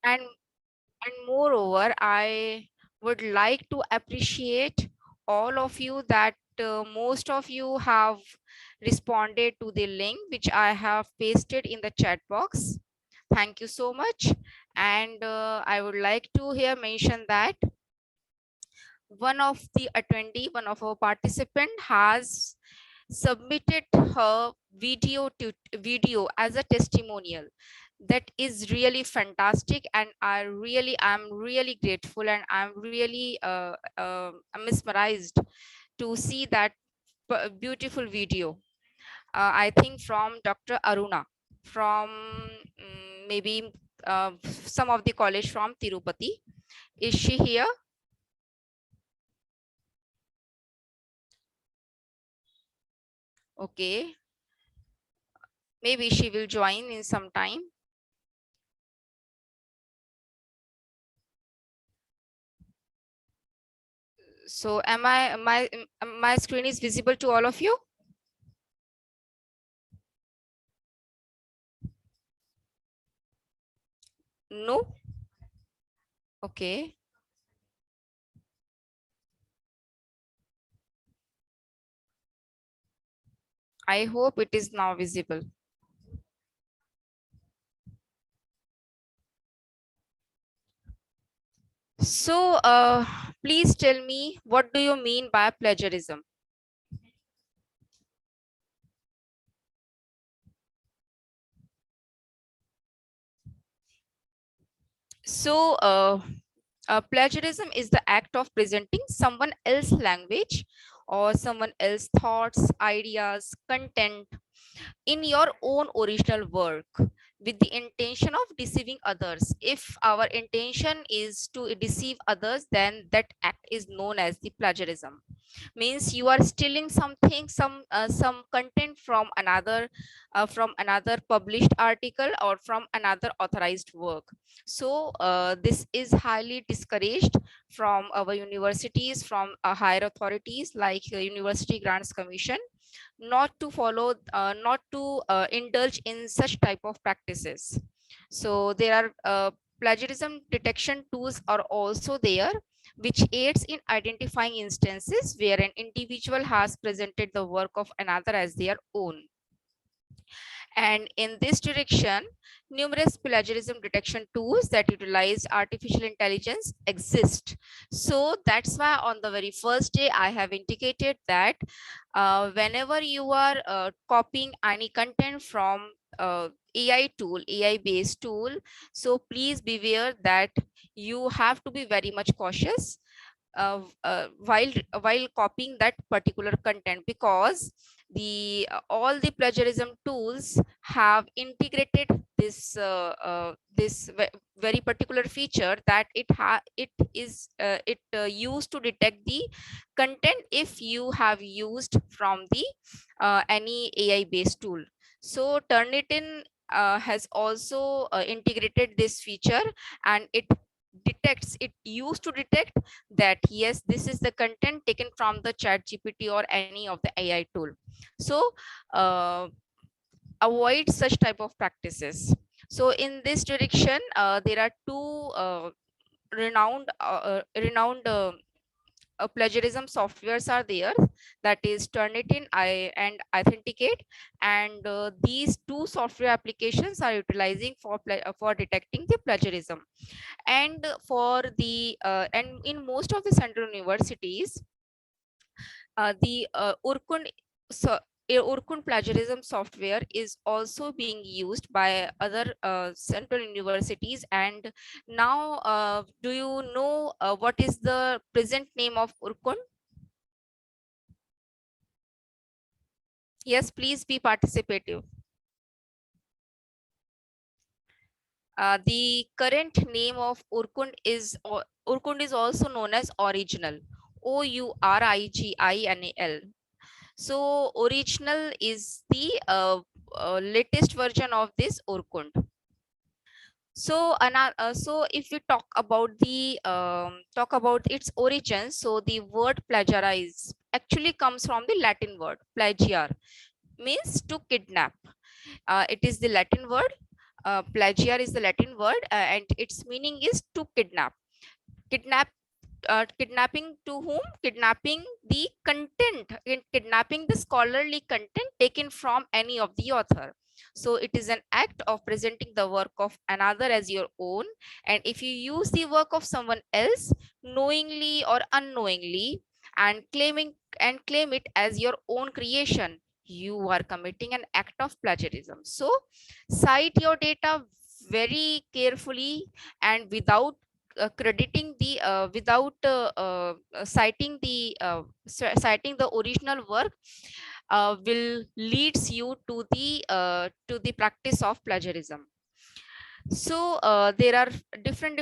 and moreover, I would like to appreciate all of you that most of you have responded to the link which I have pasted in the chat box. Thank you so much. And I would like to here mention that one of the attendee, one of our participant has submitted her video as a testimonial. That is really fantastic, and I'm really grateful, and I'm really I'm mesmerized to see that beautiful video. I think from Dr. Aruna from maybe some of the college from Tirupati. Is she here? Okay, maybe she will join in some time. So am I my screen is visible to all of you? No? Okay. I hope it is now visible. So please tell me, what do you mean by plagiarism? So plagiarism is the act of presenting someone else's language or someone else's thoughts, ideas, content in your own original work with the intention of deceiving others. If our intention is to deceive others, then that act is known as the plagiarism. Means you are stealing something, some content from another published article or from another authorized work. So this is highly discouraged from our universities, from higher authorities like University Grants Commission, not to follow, not to indulge in such type of practices. So there are plagiarism detection tools are also there, which aids in identifying instances where an individual has presented the work of another as their own. And in this direction, numerous plagiarism detection tools that utilize artificial intelligence exist. So that's why on the very first day, I have indicated that whenever you are copying any content from AI tool, AI based tool, so please beware that you have to be very much cautious while copying that particular content, because the all the plagiarism tools have integrated this very particular feature that it used to detect the content if you have used from the any AI based tool. So Turnitin has also integrated this feature, and it used to detect that yes, this is the content taken from the chat GPT or any of the AI tool. So uh, avoid such type of practices. So in this direction, there are two renowned plagiarism softwares are there, that is Turnitin and Authenticate, and these two software applications are utilizing for detecting the plagiarism. And for the and in most of the central universities, the so Urkund plagiarism software is also being used by other central universities. And now, do you know what is the present name of Urkund? Yes, please be participative. The current name of Urkund is also known as Original, Ouriginal. So original is the latest version of this Urkund. So so if we talk about its origin, so the word plagiarize actually comes from the Latin word plagiar, means to kidnap. It is the Latin word. Plagiar is the Latin word, and its meaning is to kidnap. Kidnap, kidnapping to whom? Kidnapping the content, kidnapping the scholarly content taken from any of the author. So it is an act of presenting the work of another as your own. And if you use the work of someone else knowingly or unknowingly and claim it as your own creation, you are committing an act of plagiarism. So cite your data very carefully and without crediting the without citing the original work will leads you to the practice of plagiarism. So there are different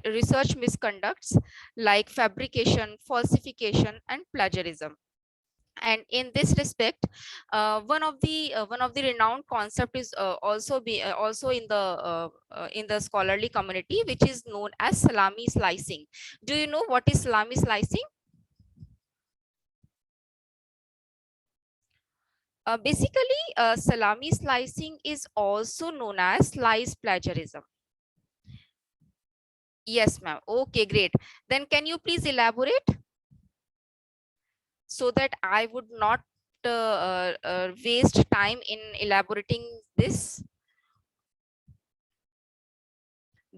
research misconducts like fabrication, falsification, and plagiarism. And in this respect, one of the renowned concept is also in the scholarly community, which is known as salami slicing. Do you know what is salami slicing? Basically, salami slicing is also known as slice plagiarism. Yes, ma'am. Okay, great. Then can you please elaborate so that I would not waste time in elaborating this?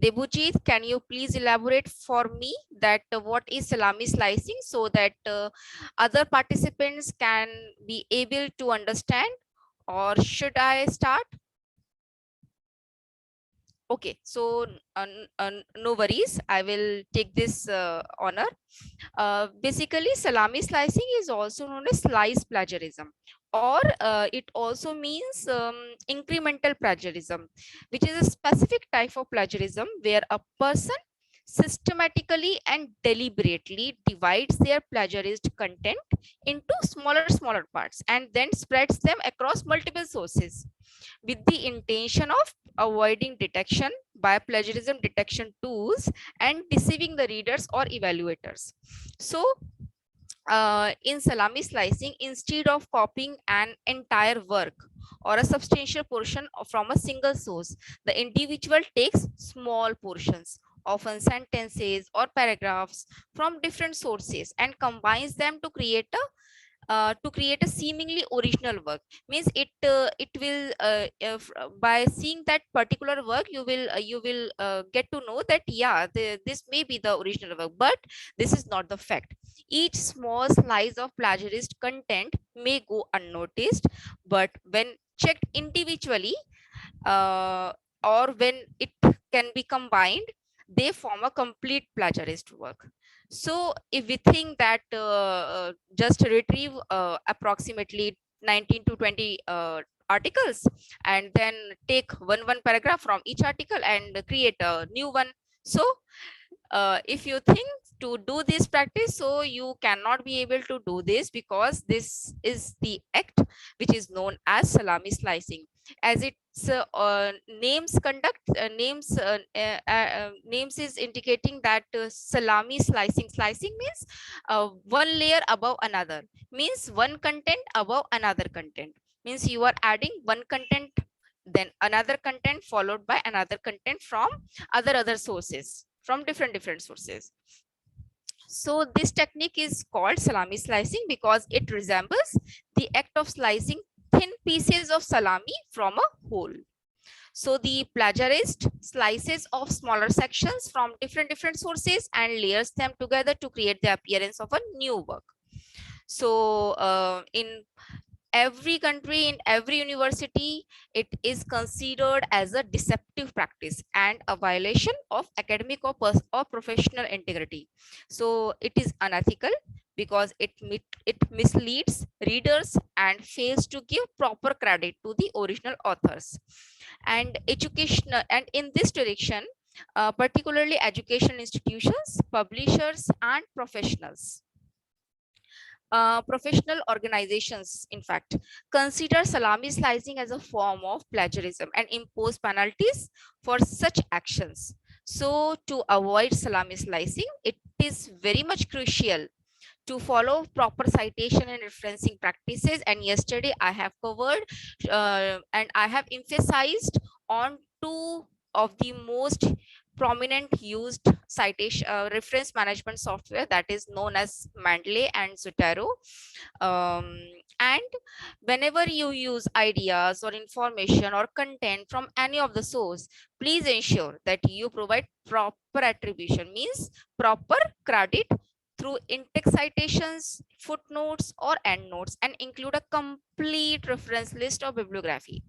Debujit, can you please elaborate for me that what is salami slicing so that other participants can be able to understand, or should I start? Okay, so no worries. I will take this honor. Basically, salami slicing is also known as slice plagiarism, or it also means incremental plagiarism, which is a specific type of plagiarism where a person systematically and deliberately divides their plagiarized content into smaller parts and then spreads them across multiple sources with the intention of avoiding detection by plagiarism detection tools and deceiving the readers or evaluators. So in salami slicing, instead of copying an entire work or a substantial portion from a single source, the individual takes small portions, often sentences or paragraphs from different sources, and combines them to create a seemingly original work. Means it will if, by seeing that particular work you will get to know that yeah, this may be the original work, but this is not the fact. Each small slice of plagiarist content may go unnoticed, but when checked individually, uh, or when it can be combined, they form a complete plagiarist work. So if we think that just retrieve approximately 19 to 20 articles and then take one paragraph from each article and create a new one. So if you think to do this practice, so you cannot be able to do this, because this is the act which is known as salami slicing, as its names is indicating that salami slicing means one layer above another, means one content above another content, means you are adding one content, then another content, followed by another content from other sources, from different sources. So this technique is called salami slicing because it resembles the act of slicing thin pieces of salami from a whole. So the plagiarist slices off smaller sections from different sources and layers them together to create the appearance of a new work. So in every country, in every university, it is considered as a deceptive practice and a violation of academic or professional integrity. So it is unethical because it misleads readers and fails to give proper credit to the original authors. And educational, and in this direction, particularly education institutions, publishers, and professional organizations, in fact, consider salami slicing as a form of plagiarism and impose penalties for such actions. So, to avoid salami slicing, it is very much crucial to follow proper citation and referencing practices. And yesterday I have covered and I have emphasized on two of the most prominent used citation reference management software, that is known as Mendeley and Zotero. um, and whenever you use ideas or information or content from any of the source, please ensure that you provide proper attribution, means proper credit through in-text citations, footnotes, or endnotes, and include a complete reference list or bibliography.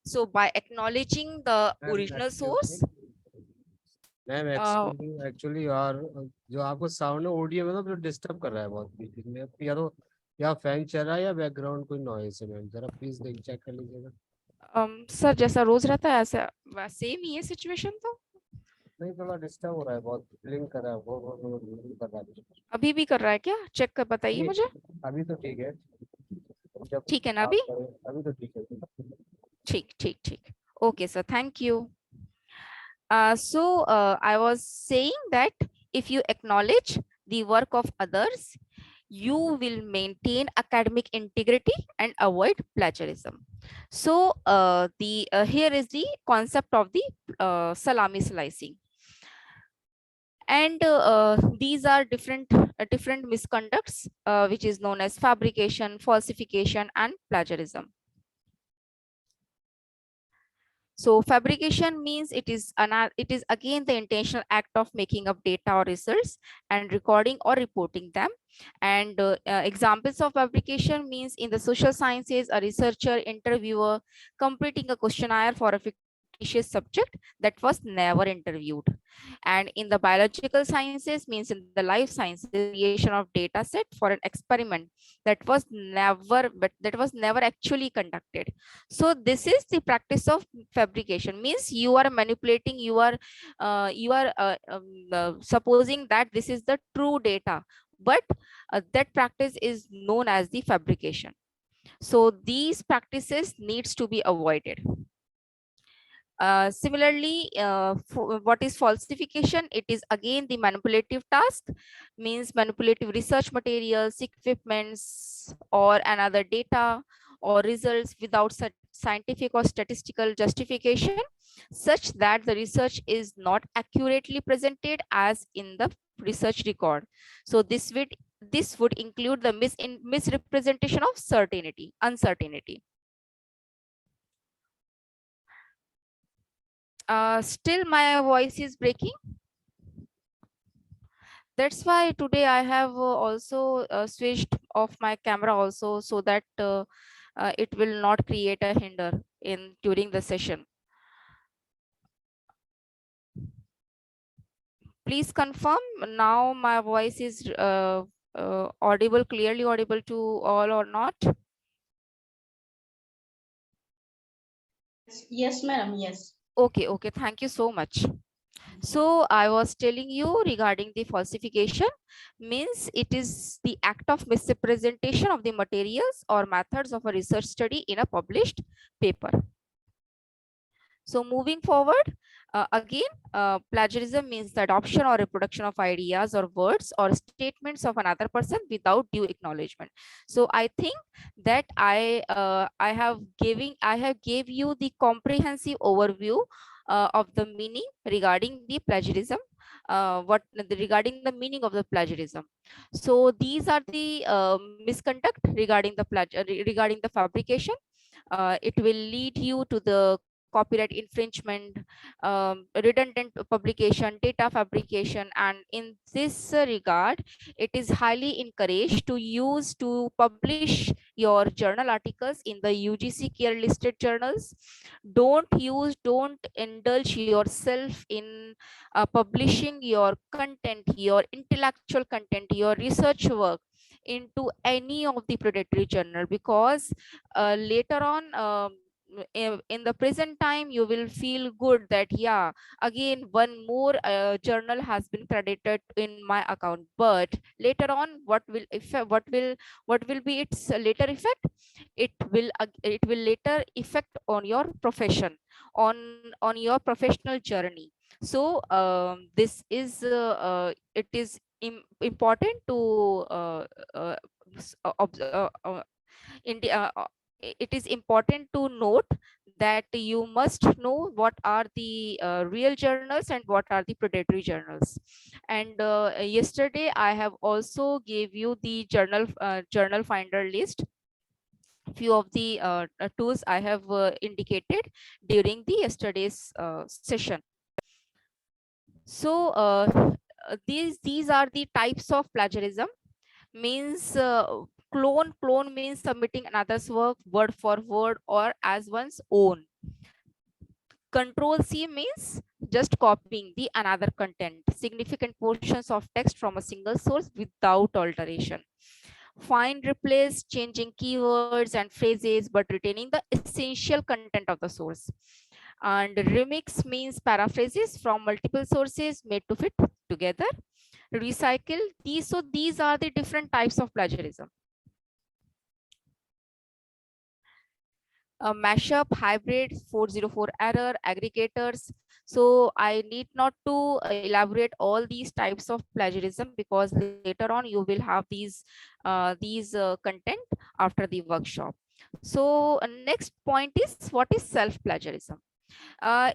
So by acknowledging the ma'am original excuse source, me ma'am uh, excuse me actually यार जो आपको sound है audio में ना तो disturb कर रहा है बहुत बीच में या तो या फैन चल रहा है या बैकग्राउंड कोई नॉइस है मैम जरा प्लीज देख चेक कर लीजिएगा सर जैसा रोज रहता है ऐसा वैसे ही है सिचुएशन तो। नहीं थोड़ा डिस्टर्ब हो रहा है बहुत ब्लिंक कर रहा है वो कर रहा है अभी भी कर रहा है क्या, चेक कर बताइए अभी मुझे। अभी तो ठीक है जब ठीक है ना आप अभी? करें अभी तो ठीक है ठीक ठीक ठीक। Okay sir, thank you. I was saying that if you acknowledge the work of others, you will maintain academic integrity and avoid plagiarism. So the here is the concept of the salami slicing. And these are different misconducts which is known as fabrication, falsification, and plagiarism. So fabrication means it is again the intentional act of making up data or results and recording or reporting them. And examples of fabrication means in the social sciences, a researcher interviewer completing a questionnaire for a fictitious subject that was never interviewed. And in the biological sciences means in the life sciences, creation of data set for an experiment that was never actually conducted. So this is the practice of fabrication, means you are manipulating, supposing that this is the true data, but that practice is known as the fabrication. So these practices needs to be avoided. Similarly, what is falsification? It is again the manipulative task, means manipulative research materials, equipments, or another data or results without such scientific or statistical justification, such that the research is not accurately presented as in the research record. So this would include the misrepresentation of uncertainty. Still my voice is breaking. That's why today I have also switched off my camera also, so that it will not create a hinder in during the session. Please confirm now my voice is clearly audible to all or not? Yes, madam. Yes. Okay, thank you so much. So I was telling you regarding the falsification, means it is the act of misrepresentation of the materials or methods of a research study in a published paper. So moving forward, again, plagiarism means the adoption or reproduction of ideas or words or statements of another person without due acknowledgement. So I think that I have gave you the comprehensive overview of the meaning regarding the plagiarism. Regarding the meaning of the plagiarism. So these are the misconduct regarding the fabrication. It will lead you to the copyright infringement, redundant publication, data fabrication, and in this regard, it is highly encouraged to publish your journal articles in the UGC care listed journals. Don't indulge yourself in publishing your content, your intellectual content, your research work into any of the predatory journal, because later on, in the present time you will feel good that yeah, again one more journal has been credited in my account, but later on what will be its later effect? It will later effect on your profession, on your professional journey. So this is it is important to uh, s- obs- it is important to note that you must know what are the real journals and what are the predatory journals. And yesterday I have also gave you the journal finder list, few of the tools I have indicated during the yesterday's session. So these are the types of plagiarism. Means clone means submitting another's work word for word or as one's own. Control C means just copying the another content, significant portions of text from a single source without alteration. Find, replace, changing keywords and phrases but retaining the essential content of the source. And remix means paraphrases from multiple sources made to fit together. Recycle, these are the different types of plagiarism. Mashup, hybrid, 404 error, aggregators. So I need not to elaborate all these types of plagiarism because later on you will have these content after the workshop. So next point is, what is self plagiarism?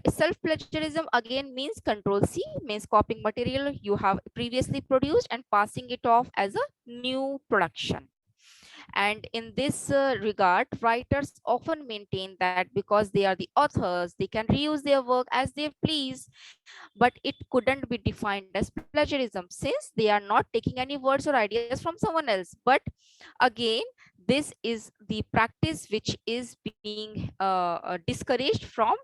Self plagiarism again means control C, means copying material you have previously produced and passing it off as a new production. And in this regard, writers often maintain that because they are the authors, they can reuse their work as they please, but it couldn't be defined as plagiarism since they are not taking any words or ideas from someone else. But again, this is the practice which is being discouraged from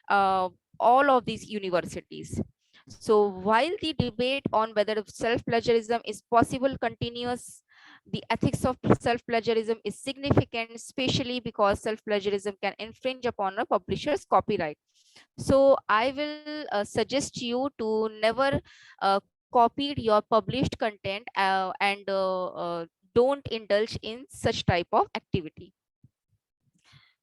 uh, all of these universities. So while the debate on whether self plagiarism is possible continues, the ethics of self plagiarism is significant, especially because self plagiarism can infringe upon a publisher's copyright. So I will suggest you to never copy your published content and don't indulge in such type of activity.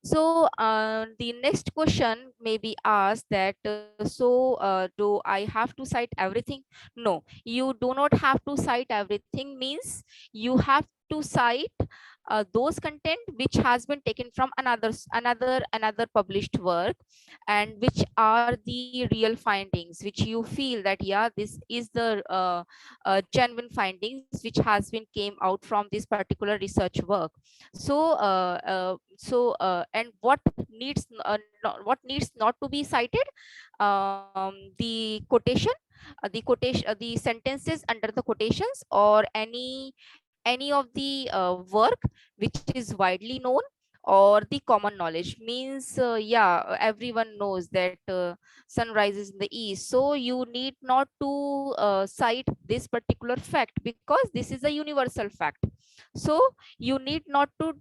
So the next question may be asked that do I have to cite everything? No, you do not have to cite everything. Means you have to cite those content which has been taken from another published work, and which are the real findings which you feel that yeah, this is the genuine findings which has been came out from this particular research work. So and what needs not to be cited, the quotation, the sentences under the quotations, or any of the work which is widely known, or the common knowledge. Means yeah, everyone knows that sun rises in the east, so you need not to cite this particular fact because this is a universal fact. So you need not to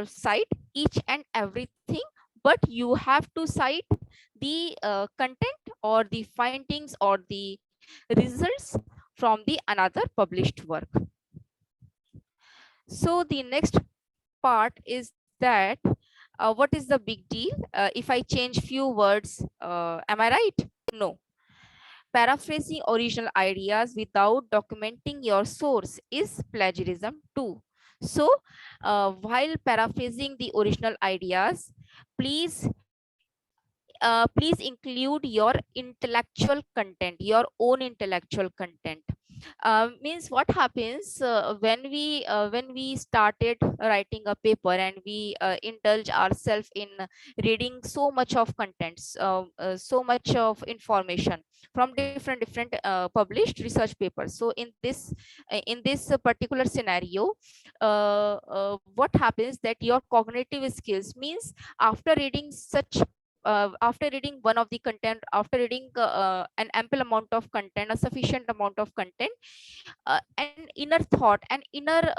cite each and everything, but you have to cite the content or the findings or the results from the another published work. So the next part is that what is the big deal if I change few words? Am I right? No. Paraphrasing original ideas without documenting your source is plagiarism too. So, while paraphrasing the original ideas, please please include your intellectual content, your own intellectual content. Means what happens when we started writing a paper and we indulge ourselves in reading so much of contents, so much of information from different published research papers. So in this particular scenario, what happens that your cognitive skills, means after reading after reading one of the content, after reading an ample amount of content, a sufficient amount of content, an inner thought, an inner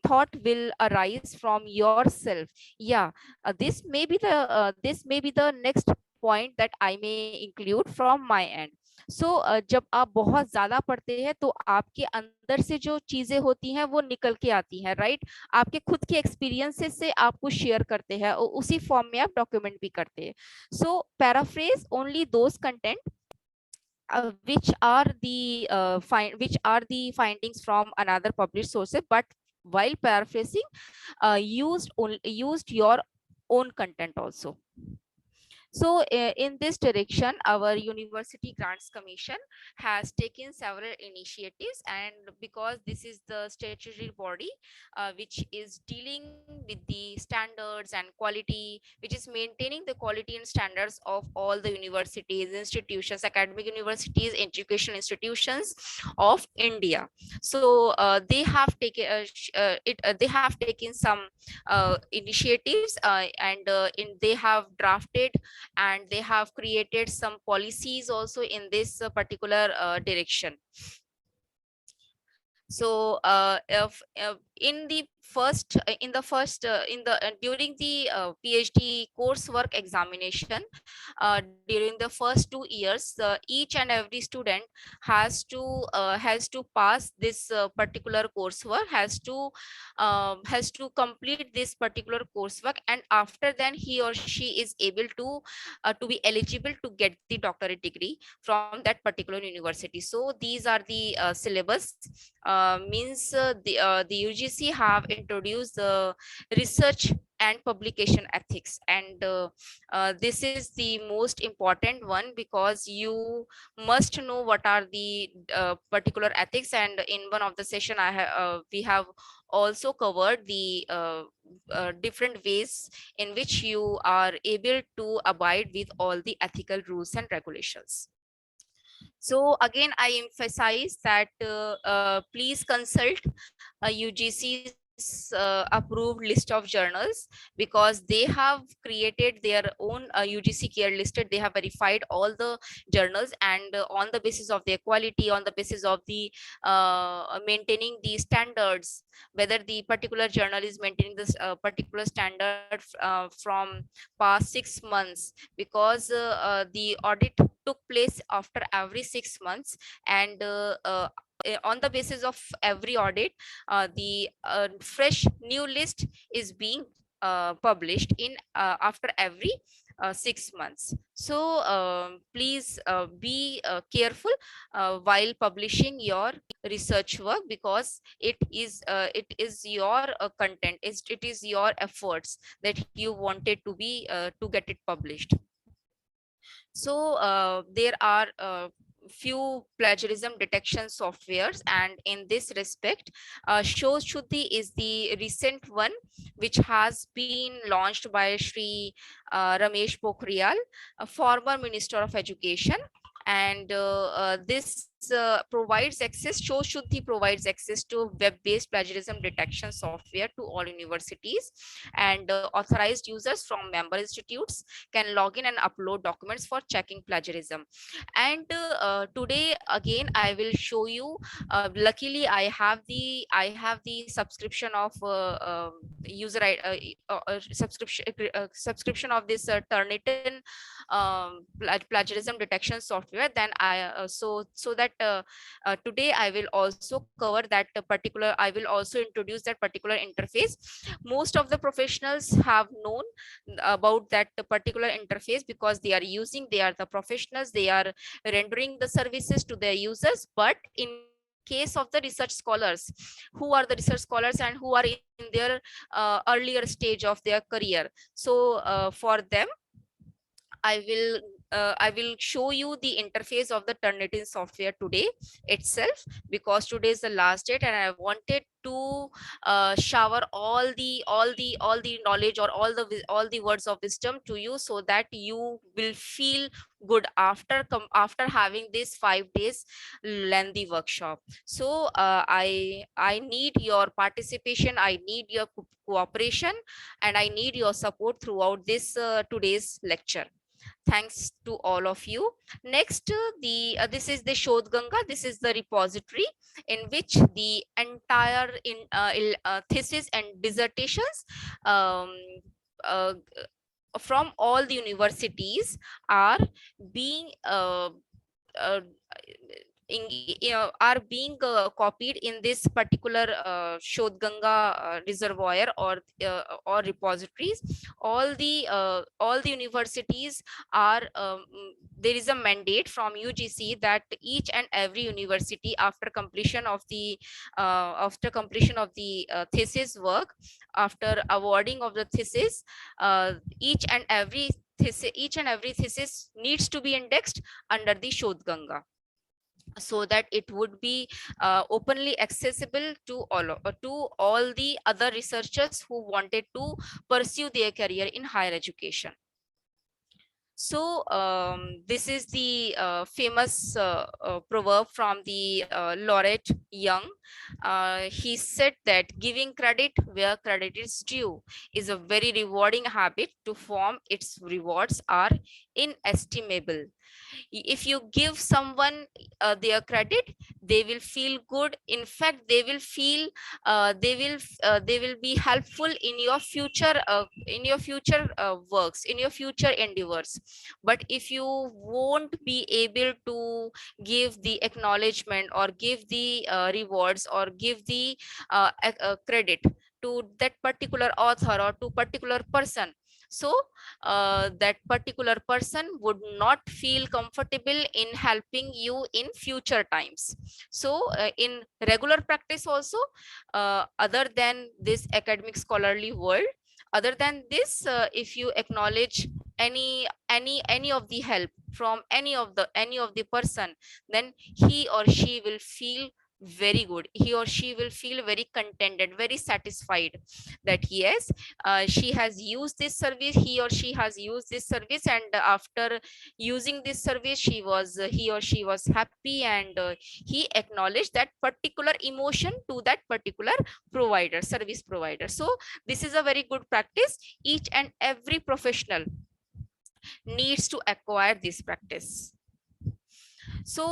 thought will arise from yourself. Yeah, this may be the next point that I may include from my end. So जब आप बहुत ज्यादा पढ़ते हैं तो आपके अंदर से जो चीजें होती हैं वो निकल के आती हैं, राइट? आपके खुद के एक्सपीरियंसेस से आप कुछ शेयर करते हैं और उसी फॉर्म में आप डॉक्यूमेंट भी करते हैं. So paraphrase only those content which are the findings from another published sources, but while paraphrasing, used your own content also. So, in this direction, our University Grants Commission has taken several initiatives, and because this is the statutory body which is dealing with the standards and quality, which is maintaining the quality and standards of all the universities, institutions, academic universities, educational institutions of India. So, they have taken some initiatives, they have drafted and they have created some policies also in this particular direction. So if in the first in the during the PhD coursework examination, during the first 2 years, each and every student has to pass this particular coursework, has to complete this particular coursework, and after then he or she is able to be eligible to get the doctorate degree from that particular university. So these are the syllabus. Means the UGC have introduced the research and publication ethics, and this is the most important one, because you must know what are the particular ethics. And in one of the session we have also covered the different ways in which you are able to abide with all the ethical rules and regulations. So again, I emphasize that please consult UGC's approved list of journals, because they have created their own UGC care listed. They have verified all the journals, and on the basis of their quality, on the basis of the maintaining the standards, whether the particular journal is maintaining this particular standard from past 6 months, because the audit took place after every 6 months, and on the basis of every audit, the fresh new list is being published in after every 6 months. So please be careful while publishing your research work, because it is your content, it is your efforts that you wanted to be to get it published. So there are few plagiarism detection softwares, and in this respect, Show Shuddhi is the recent one, which has been launched by Shri Ramesh Pokhriyal, a former Minister of Education. And this provides access, Show Shuddhi provides access to web-based plagiarism detection software to all universities, and authorized users from member institutes can log in and upload documents for checking plagiarism. And today again I will show you, luckily I have the subscription of user subscription of this Turnitin plagiarism detection software. Then so that today I will also cover that particular, I will also introduce that particular interface. Most of the professionals have known about that particular interface, because they are the professionals, they are rendering the services to their users. But in case of the research scholars, who are the research scholars and who are in their earlier stage of their career, so for them I will show you the interface of the Turnitin software today itself, because today is the last date, and I wanted to shower all the knowledge, or all the words of wisdom to you, so that you will feel good after after having this 5 days lengthy workshop. So I need your participation, I need your cooperation, and I need your support throughout this today's lecture. Thanks to all of you. Next, the this is the Shodh Ganga. This is the repository in which the entire thesis and dissertations um, uh, from all the universities are being uh, are being copied in this particular Shodganga reservoir or repositories. All the universities are there is a mandate from UGC that each and every university, after completion of the thesis work, after awarding of the thesis, each and every thesis needs to be indexed under the Shodganga, so that it would be openly accessible to all the other researchers who wanted to pursue their career in higher education. So this is the famous proverb from the laureate Young. He said that giving credit where credit is due is a very rewarding habit to form. Its rewards are inestimable. If you give someone their credit, they will feel good. In fact, they will be helpful in your future works, in your future endeavors. But if you won't be able to give the acknowledgement or give the rewards or give the credit to that particular author or to particular person, so that particular person would not feel comfortable in helping you in future times. So in regular practice also, other than this academic scholarly world, other than this, if you acknowledge any of the help from any of the person, then he or she will feel very good. He or she will feel very contented, very satisfied, that yes, she has used this service, he or she has used this service, and after using this service, he or she was happy, and he acknowledged that particular emotion to that particular service provider. So this is a very good practice. Each and every professional needs to acquire this practice. So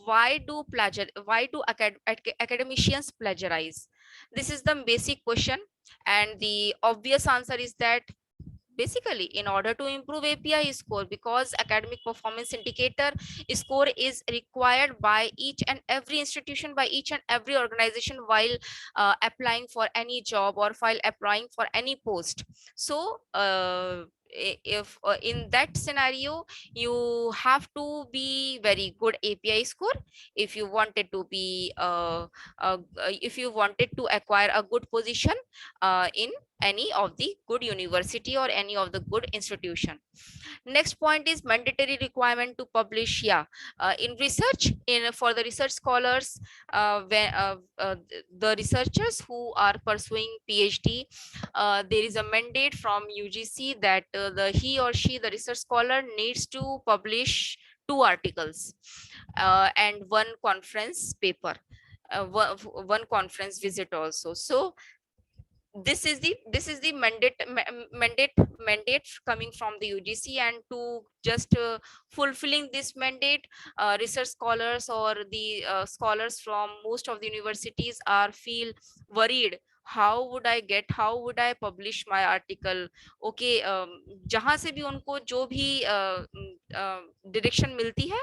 why do academicians plagiarize? This is the basic question, and the obvious answer is that basically in order to improve API score, because academic performance indicator score is required by each and every institution, by each and every organization, while applying for any job or while applying for any post. So if in that scenario, you have to be very good API score if you wanted to be if you wanted to acquire a good position in any of the good university or any of the good institution. Next point is mandatory requirement to publish. Yeah, in research, in for the research scholars, the researchers who are pursuing PhD, there is a mandate from UGC that the he or she, the research scholar, needs to publish 2 articles and one conference paper, one conference visit also. So this is the mandate coming from the UGC, and to just fulfilling this mandate, research scholars or the scholars from most of the universities are feel worried. How would I publish my article? Okay, जहां से भी उनको जो भी direction मिलती है,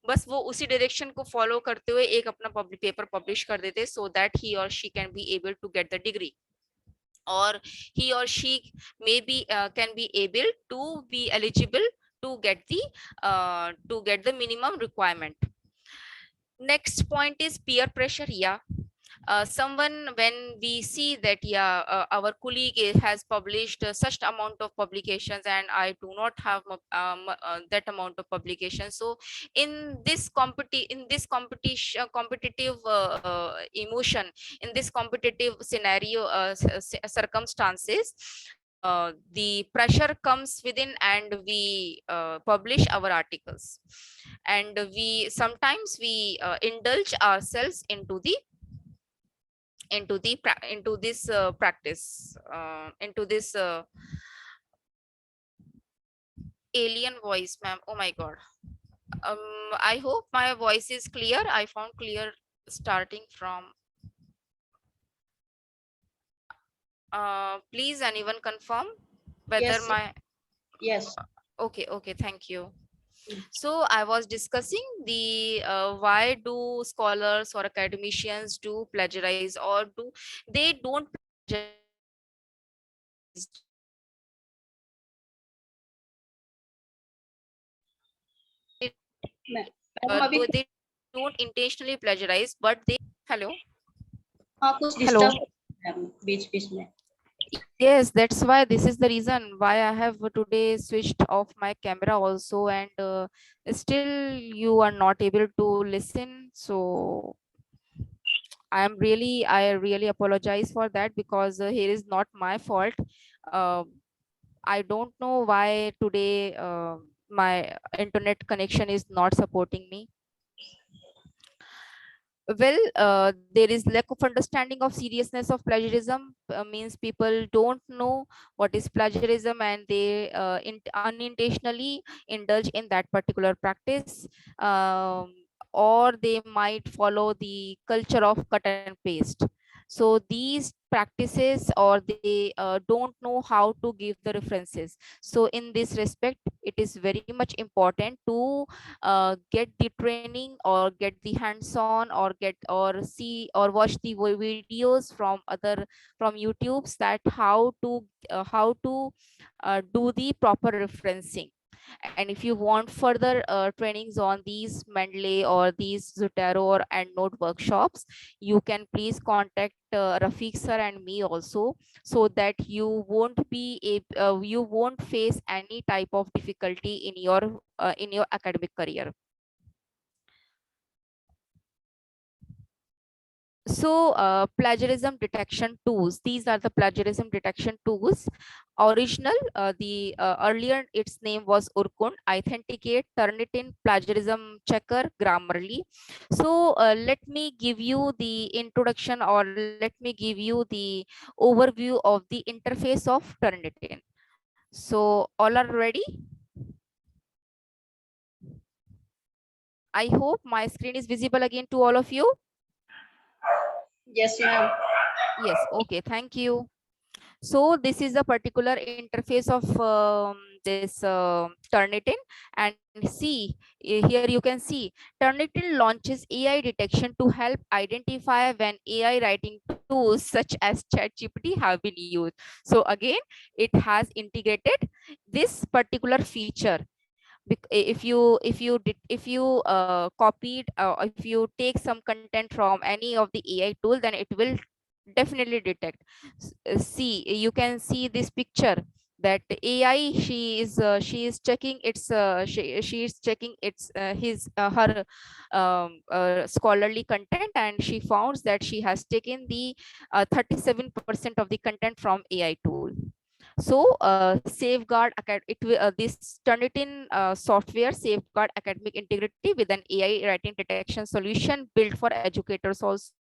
बस वो उसी डायरेक्शन को फॉलो करते हुए एक अपना पेपर पब्लिश कर देते, so that he or she can be able to get the degree, or he or she maybe can be able to be eligible to get the minimum requirement. Next point is peer pressure. Yeah, someone, when we see that yeah, our colleague has published such amount of publications and I do not have that amount of publications, so in this competition competitive emotion, in this competitive scenario, circumstances, the pressure comes within and we publish our articles, and we sometimes we indulge ourselves into this practice, into this alien voice, ma'am. Oh my god. I hope my voice is clear. I found clear starting from please anyone confirm whether Yes, my yes. okay, okay, thank you. So I was discussing the why do scholars or academicians do plagiarize, or do they don't plagiarize, मैं madam अभी they don't intentionally plagiarize, but they hello हाँ कुछ hello. Disturb बीच बीच में Yes, that's why this is the reason why I have today switched off my camera also, and still you are not able to listen. So I really apologize for that, because here is not my fault. Uh, I don't know why today my internet connection is not supporting me. Well, there is lack of understanding of seriousness of plagiarism. Means people don't know what is plagiarism, and they unintentionally indulge in that particular practice, um, or they might follow the culture of cut and paste. So these practices, or they don't know how to give the references. So in this respect, it is very much important to get the training, or get the hands-on, or get or see or watch the videos from other, from YouTube's, that how to do the proper referencing. And if you want further trainings on these Mendeley or these Zotero or EndNote workshops, you can please contact Rafiq sir and me also, so that you won't face any type of difficulty in your academic career. So plagiarism detection tools, these are the plagiarism detection tools. Original, the earlier its name was Urkund, Authenticate, Turnitin, Plagiarism Checker, Grammarly. So let me give you the introduction, or let me give you the overview of the interface of Turnitin. So all are ready? I hope my screen is visible again to all of you. Yes ma'am Yes, okay, thank you. So this is a particular interface of this Turnitin, and see, here you can see Turnitin launches AI detection to help identify when AI writing tools such as ChatGPT have been used. So again, it has integrated this particular feature. If you copied, if you take some content from any of the AI tool, then it will definitely detect. See, you can see this picture, that AI, she is checking its she is checking its his her scholarly content, and she found that she has taken the 37% of the content from AI tool. So safeguard this Turnitin software safeguard academic integrity with an AI writing detection solution built for educators also.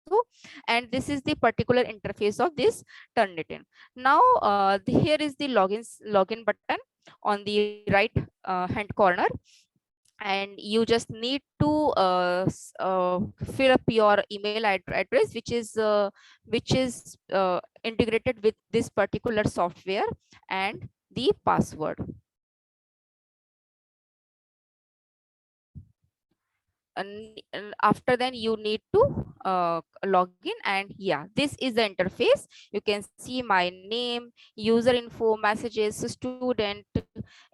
And this is the particular interface of this Turnitin. Now here is the login button on the right hand corner, and you just need to fill up your email address, which is integrated with this particular software, and the password. And after then you need to log in, and yeah, this is the interface. You can see my name, user info, messages, student,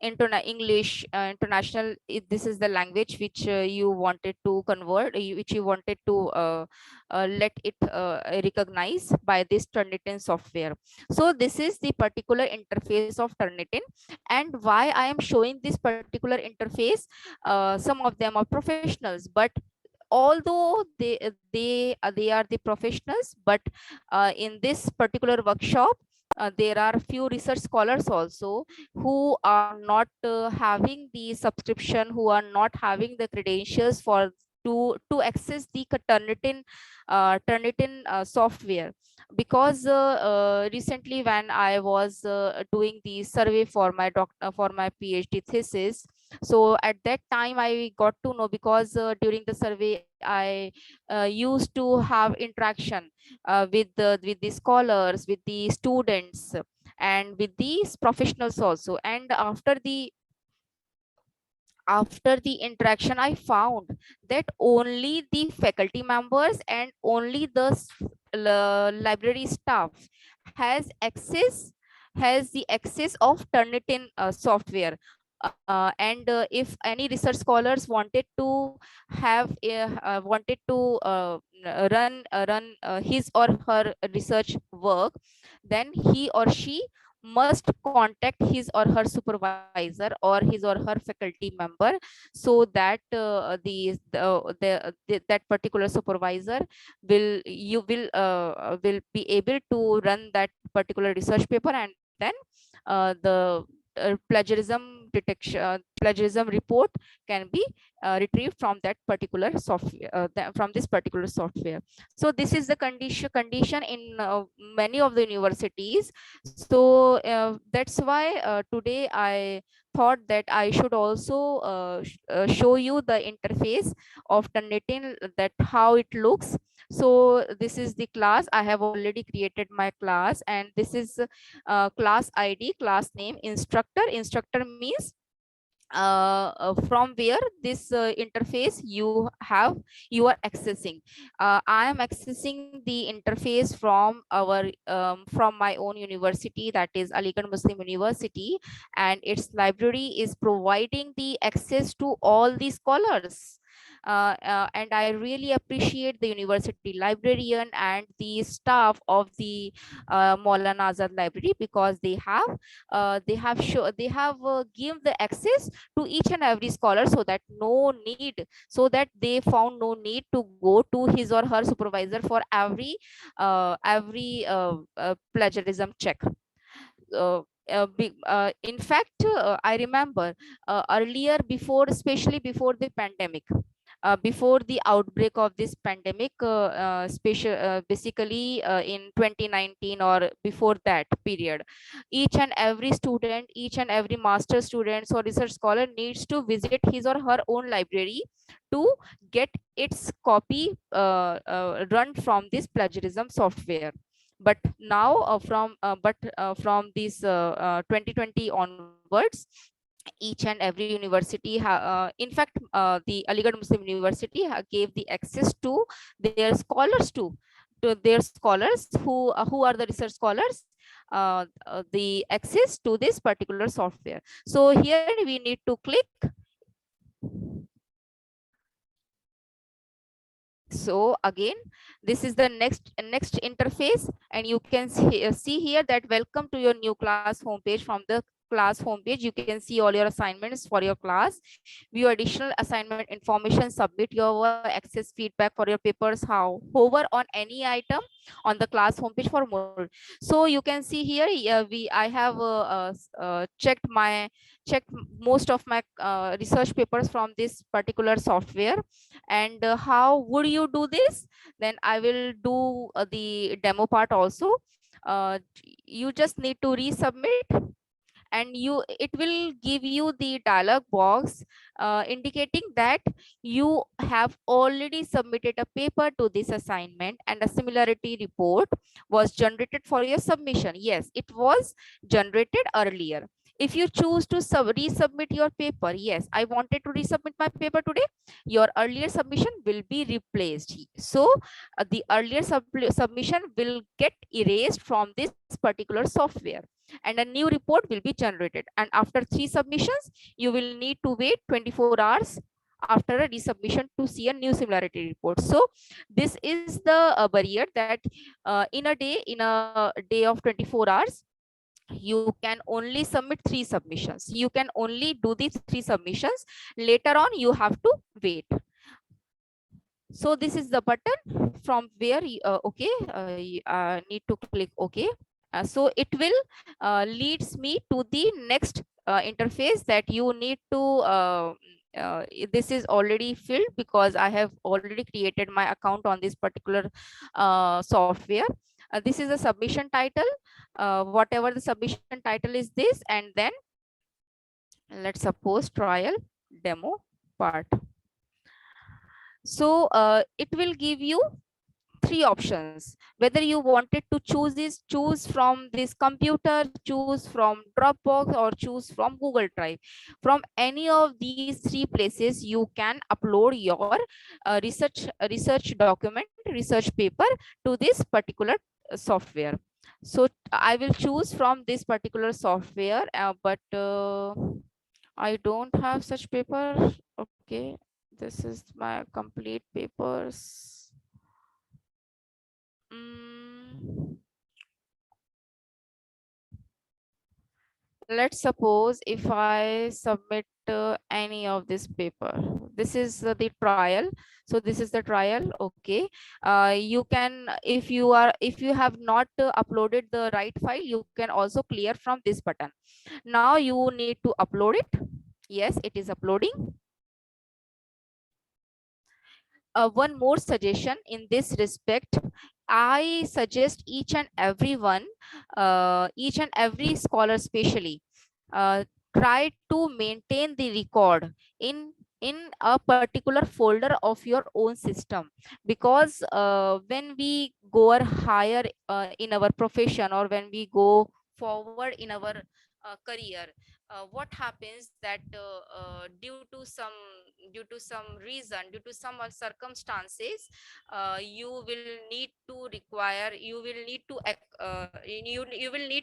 English, international. This is the language which you wanted to convert, which you wanted to let it recognize by this Turnitin software. So this is the particular interface of Turnitin. And why I am showing this particular interface, some of them are professionals, but although they are the professionals, but in this particular workshop there are few research scholars also who are not having the subscription, who are not having the credentials for to access the Turnitin software. Because recently when I was doing the survey for my for my PhD thesis, so at that time I got to know, because during the survey I used to have interaction with the scholars, with the students, and with these professionals also. And after the interaction, I found that only the faculty members and only the library staff has the access of Turnitin software. And if any research scholars wanted to run his or her research work, then he or she must contact his or her supervisor or his or her faculty member, so that that particular supervisor will be able to run that particular research paper, and then the plagiarism report can be retrieved from that particular software, from this particular software. So this is the condition in many of the universities. So that's why today I thought that I should also show you the interface of Turnitin, that how it looks. So this is the class. I have already created my class, and this is class ID, class name, instructor. Instructor means from where this interface you are accessing. I am accessing the interface from my own university, that is Aligarh Muslim University, and its library is providing the access to all the scholars. And I really appreciate the university librarian and the staff of the Maulana Azad Library, because they have given the access to each and every scholar, so that they found no need to go to his or her supervisor for every plagiarism check. In fact, I remember earlier, especially before the pandemic, before the outbreak of this pandemic, basically in 2019 or before that period, each and every student, each and every master students or research scholar needs to visit his or her own library to get its copy run from this plagiarism software. But now from this 2020 onwards, each and every university in fact, the Aligarh Muslim University gave the access to their scholars to their scholars who are the research scholars, the access to this particular software. So here we need to click. So again, this is the next interface, and you can see here that welcome to your new class homepage. From the class homepage, you can see all your assignments for your class, view additional assignment information, submit your access feedback for your papers, how hover on any item on the class homepage for more. So you can see here, I have checked most of my research papers from this particular software. And how would you do this? Then I will do the demo part also. You just need to resubmit, and it will give you the dialog box indicating that you have already submitted a paper to this assignment, and a similarity report was generated for your submission. Yes, it was generated earlier. If you choose to resubmit your paper, yes, I wanted to resubmit my paper today, your earlier submission will be replaced. So the earlier submission will get erased from this particular software, and a new report will be generated. And after 3 submissions, you will need to wait 24 hours after a resubmission to see a new similarity report. So this is the barrier, that in a day of 24 hours, you can only submit 3 submissions. You can only do the 3 submissions. Later on, you have to wait. So this is the button from where you need to click OK. So it will leads me to the next interface, that you need to this is already filled, because I have already created my account on this particular software. This is a submission title, whatever the submission title is this, and then let's suppose trial demo part. So it will give you three options, whether you wanted to choose this, choose from this computer, choose from Dropbox, or choose from Google Drive. From any of these three places you can upload your research document, research paper to this particular software. So I will choose from this particular software, but I don't have such paper. Okay, this is my complete papers. Mm, let's suppose if I submit any of this paper. This is the trial. So this is the trial. Okay. You can, if you have not uploaded the right file, you can also clear from this button. Now you need to upload it. Yes, it is uploading. One more suggestion in this respect, I suggest each and every scholar especially, try to maintain the record in a particular folder of your own system, because when we go higher in our profession, or when we go forward in our career, what happens that due to some reason, due to some circumstances, you will need to require, you will need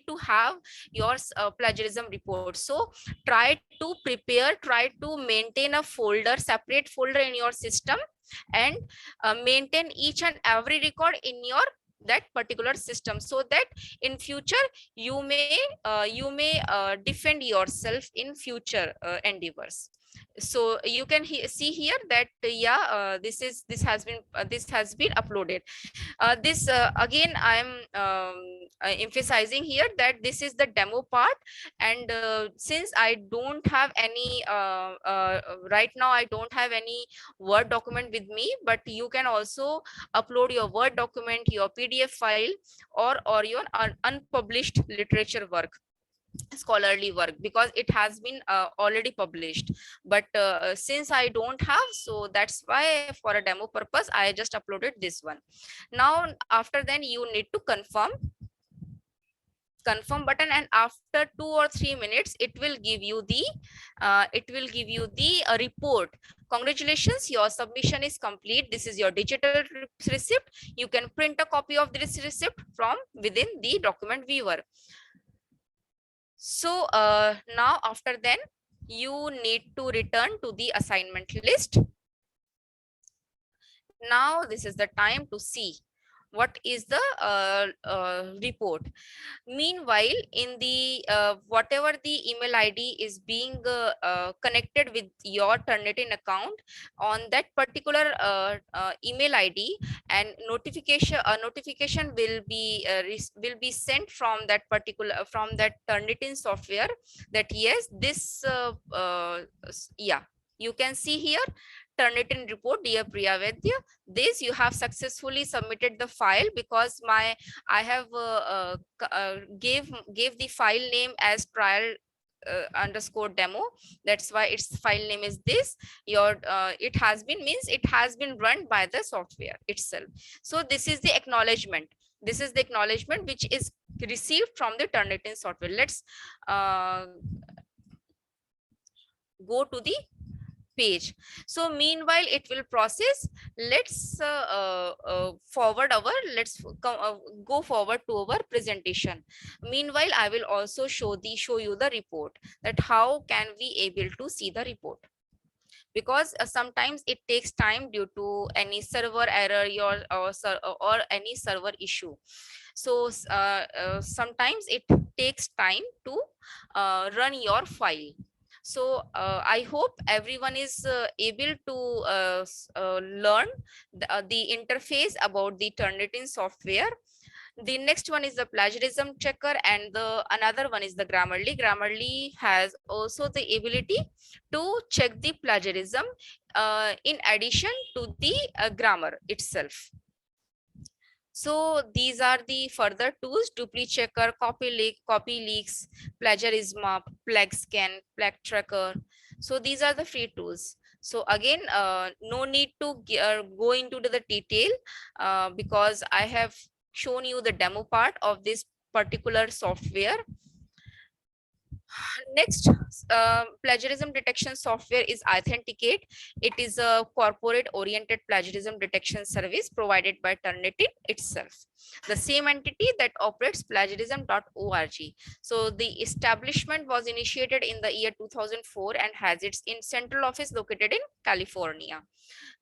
to have your plagiarism report. So try to maintain a folder, separate folder in your system, and maintain each and every record in your that particular system, so that in future you may defend yourself in future endeavors. So you can see here that yeah, this has been uploaded. This again I am emphasizing here that this is the demo part. And since I don't have any right now I don't have any Word document with me, but you can also upload your Word document, your PDF file, or your unpublished literature work, scholarly work, because it has been already published. But since I don't have, so that's why for a demo purpose I just uploaded this one. Now after then you need to confirm button, and after 2 or 3 minutes it will give you the report. Congratulations, your submission is complete. This is your digital receipt. You can print a copy of this receipt from within the document viewer. So now after then you need to return to the assignment list. Now this is the time to see what is the report. Meanwhile, in the whatever the email ID is being connected with your Turnitin account, on that particular email ID, and notification will be sent from that particular from that Turnitin software, that yes, this yeah, you can see here, Turnitin report, dear Priya Vaidya, this you have successfully submitted the file, because I have gave the file name as trial underscore demo. That's why its file name is this. Your it has been, means it has been run by the software itself. So this is the acknowledgement. This is the acknowledgement which is received from the Turnitin software. Let's go to the page. So meanwhile it will process. Let's go forward to our presentation. Meanwhile I will also show you the report, that how can we able to see the report, because sometimes it takes time due to any server error or any server issue. So sometimes it takes time to run your file. So I hope everyone is able to learn the interface about the Turnitin software. The next one is the plagiarism checker, and the another one is the Grammarly. Grammarly has also the ability to check the plagiarism in addition to the grammar itself. So these are the further tools: duplicate checker, copy leaks, plagiarism, plag scan, plag tracker. So these are the free tools. So again, no need to go into the detail, because I have shown you the demo part of this particular software. Next, plagiarism detection software is Authenticate. It is a corporate oriented plagiarism detection service provided by Turnitin itself, the same entity that operates plagiarism.org. So the establishment was initiated in the year 2004 and has its central office located in California.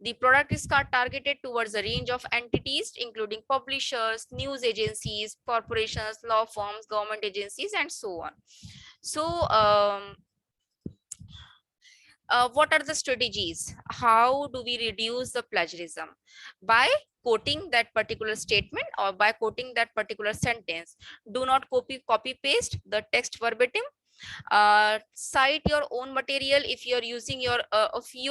The product is targeted towards a range of entities, including publishers, news agencies, corporations, law firms, government agencies, and so on. So, what are the strategies? How do we reduce the plagiarism? By quoting that particular statement or by quoting that particular sentence. Do not copy paste the text verbatim. Cite your own material. If you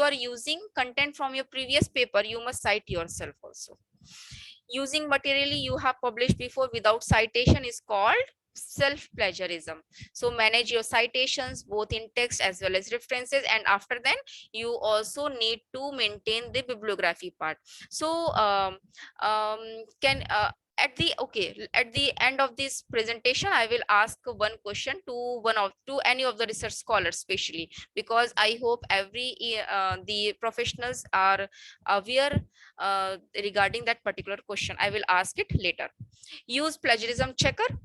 are using content from your previous paper, you must cite yourself also. Using materially you have published before without citation is called self plagiarism. So manage your citations both in text as well as references, and after then you also need to maintain the bibliography part. So can at the end of this presentation I will ask one question to any of the research scholars, especially because I hope the professionals are aware regarding that particular question. I will ask it later. Use plagiarism checker.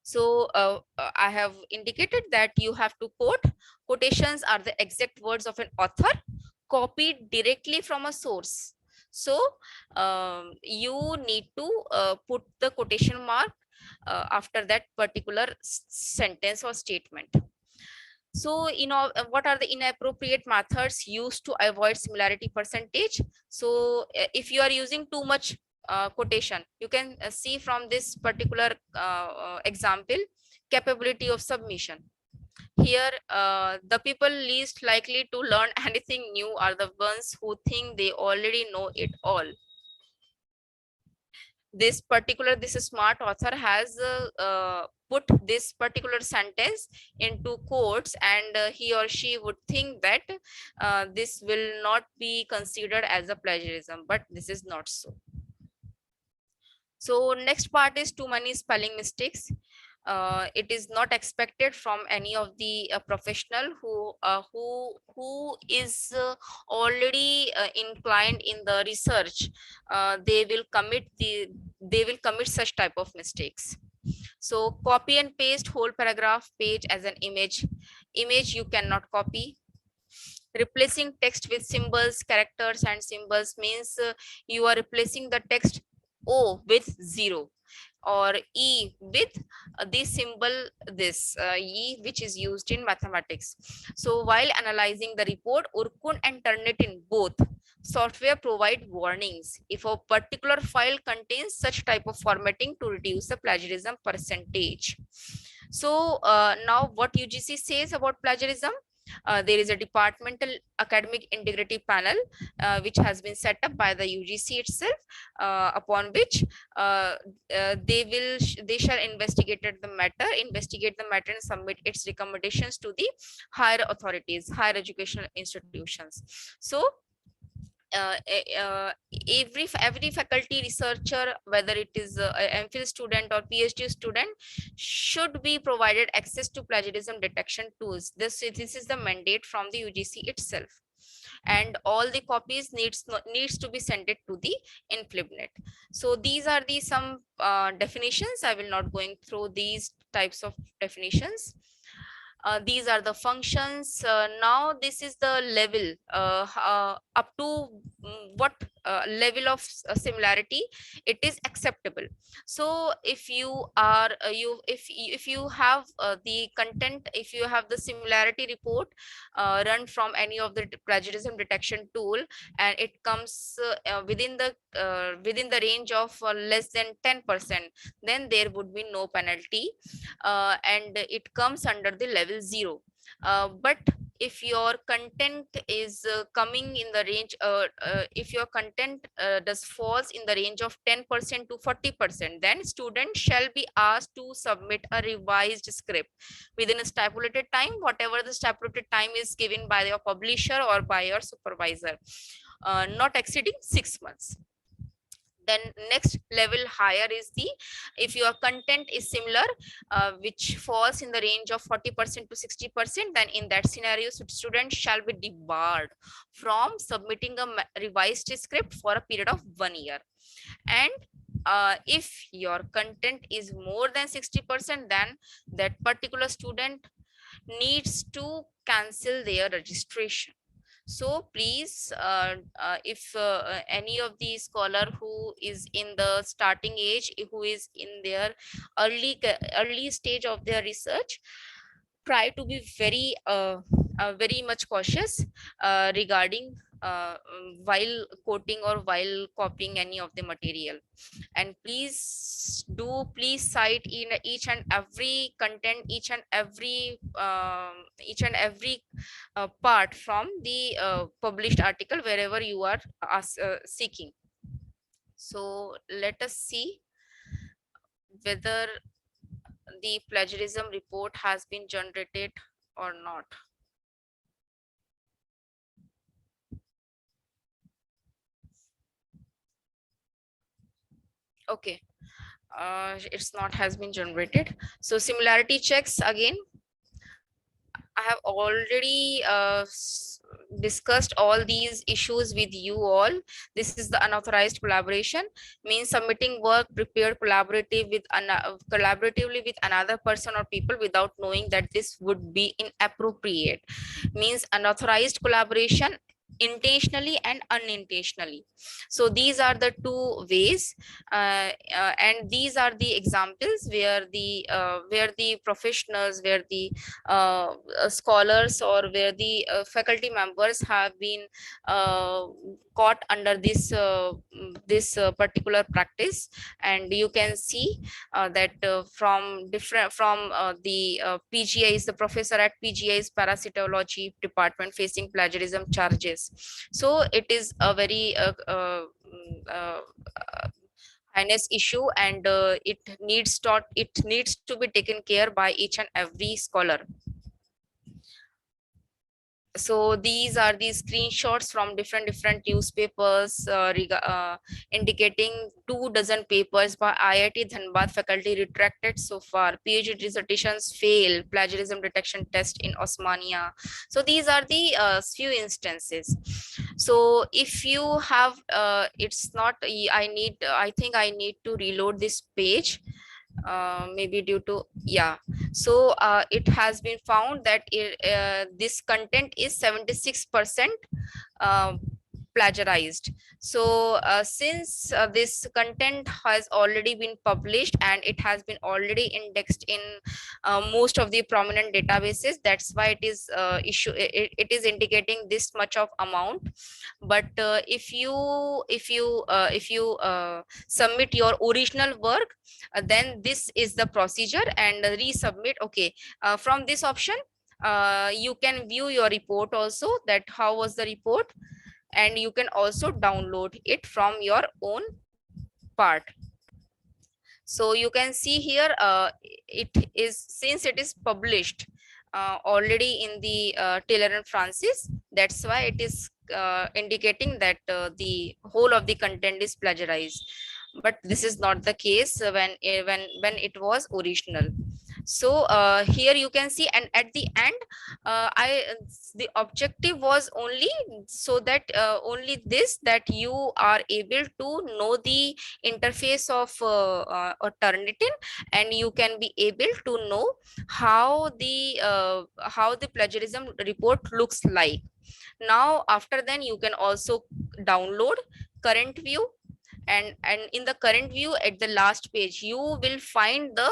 So I have indicated that you have to quote. Quotations are the exact words of an author copied directly from a source. So you need to put the quotation mark after that particular sentence or statement. So, what are the inappropriate methods used to avoid similarity percentage? So, if you are using too much quotation, you can see from this particular example, capability of submission. Here, the people least likely to learn anything new are the ones who think they already know it all. This smart author has put this particular sentence into quotes, and he or she would think that this will not be considered as a plagiarism, but this is not so. So next part is too many spelling mistakes. It is not expected from any of the professional who is already inclined in the research. They will commit such type of mistakes. So copy and paste whole paragraph page as an image you cannot copy. Replacing text with symbols, characters and symbols means you are replacing the text O with 0 or E with the symbol E, which is used in mathematics. So while analyzing the report, Urkun and Turnitin both software provide warnings if a particular file contains such type of formatting to reduce the plagiarism percentage. So now what UGC says about plagiarism? There is a departmental academic integrity panel which has been set up by the UGC itself, upon which they shall investigate the matter and submit its recommendations to the higher authorities, higher educational institutions. So every faculty researcher, whether it is a MPhil student or PhD student, should be provided access to plagiarism detection tools. This is the mandate from the UGC itself, and all the copies needs to be sent it to the InflibNet. So these are the some definitions. I will not going through these types of definitions. These are the functions. Now this is the level up to what level of similarity it is acceptable. So if you are if you have the content, if you have the similarity report run from any of the plagiarism detection tool, and it comes within the range of less than 10%, then there would be no penalty, and it comes under the level 0. But if your content is coming in the range, if your content does falls in the range of 10% to 40%, then student shall be asked to submit a revised script within a stipulated time, whatever the stipulated time is given by your publisher or by your supervisor, not exceeding 6 months. Then next level higher is the, if your content is similar, which falls in the range of 40% to 60%, then in that scenario students shall be debarred from submitting a revised script for a period of 1 year. And if your content is more than 60%, then that particular student needs to cancel their registration. So please, if any of the scholar who is in the starting age, who is in their early stage of their research, try to be very much cautious regarding while quoting or while copying any of the material. And please cite in each and every content, each and every part from the published article wherever you are seeking. So let us see whether the plagiarism report has been generated or not. Okay, it's not has been generated. So similarity checks again, I have already discussed all these issues with you all. This is the unauthorized collaboration, means submitting work prepared collaboratively with another person or people without knowing that this would be inappropriate. Means unauthorized collaboration intentionally and unintentionally. So these are the two ways, and these are the examples where the professionals, where the scholars, or where the faculty members have been caught under this particular practice. And you can see that from the PGI is the professor at PGI's parasitology department facing plagiarism charges. So it is a very heinous issue, and it needs to be taken care by each and every scholar. So these are the screenshots from different newspapers, indicating 24 papers by IIT Dhanbad faculty retracted so far. PhD dissertations fail plagiarism detection test in Osmania. So these are the few instances. So if you have it's not, I think I need to reload this page, maybe due to, yeah. So it has been found that this content is 76% plagiarized. So since this content has already been published and it has been already indexed in most of the prominent databases, that's why it is it is indicating this much of amount. But if you submit your original work, then this is the procedure, and resubmit. Okay, from this option you can view your report also, that how was the report, and you can also download it from your own part. So you can see here, it is, since it is published already in the Taylor and Francis, that's why it is indicating that the whole of the content is plagiarized. But this is not the case when it was original. So here you can see, and at the end the objective was only so that only this, that you are able to know the interface of Turnitin, and you can be able to know how the plagiarism report looks like. Now after then you can also download current view, and in the current view at the last page you will find the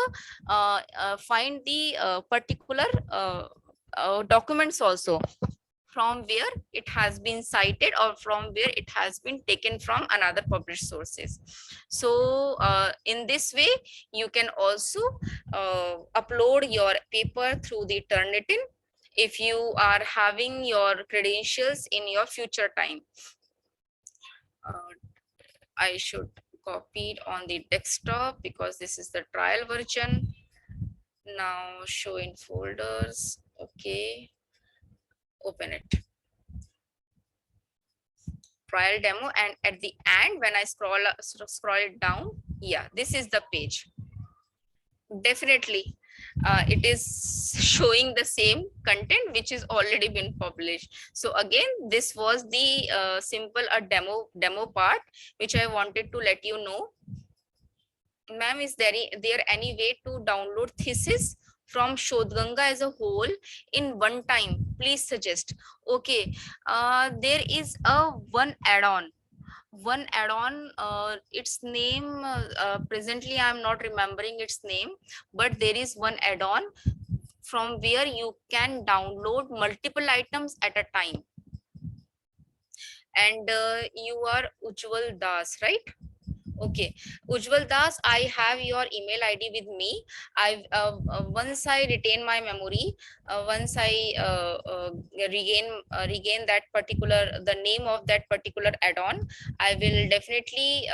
particular documents also, from where it has been cited or from where it has been taken from another published sources. So in this way you can also upload your paper through the Turnitin if you are having your credentials in your future time. uh, I should copy it on the desktop because this is the trial version. Now show in folders. Okay, open it. Trial demo, and at the end when I scroll it down, yeah, this is the page. Definitely it is showing the same content which is already been published. So again, this was the simple a demo part which I wanted to let you know. Ma'am, is there any way to download thesis from Shodhganga as a whole in one time? Please suggest. Okay, there is a one add-on. Its name presently I'm not remembering its name, but there is one add-on from where you can download multiple items at a time. And you are Ujjwal Das, right? Okay, Ujjwal Das, I have your email ID with me. I once I retain my memory, once I regain that particular the name of that particular add-on, I will definitely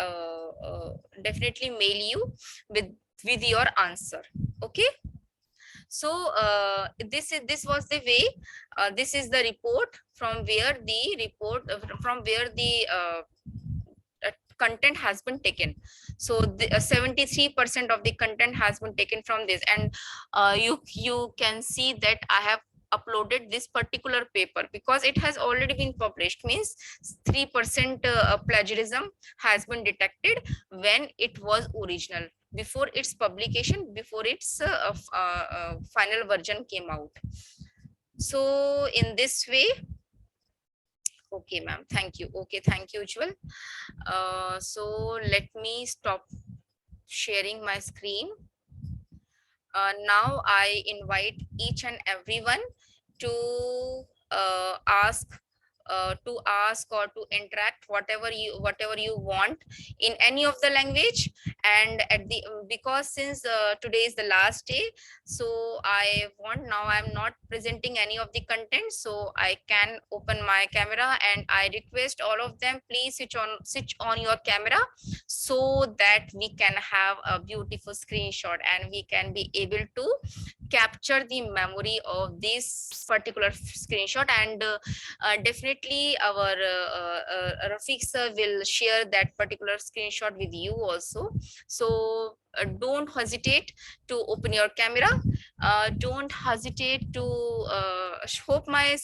mail you with your answer. Okay. So this was the way. This is the report from where the content has been taken. So the 73% of the content has been taken from this, and you can see that I have uploaded this particular paper because it has already been published, means 3% plagiarism has been detected when it was original, before its publication, before its final version came out. So in this way, okay ma'am, thank you. Okay, thank you, Ujjwal. So let me stop sharing my screen. Now I invite each and everyone to ask or to interact whatever you want in any of the language. And at the because since today is the last day, so I want, now I'm not presenting any of the content, so I can open my camera, and I request all of them, please switch on your camera so that we can have a beautiful screenshot and we can be able to capture the memory of this particular screenshot. And definitely our Rafiq sir will share that particular screenshot with you also. So don't hesitate to open your camera. Don't hesitate to hope my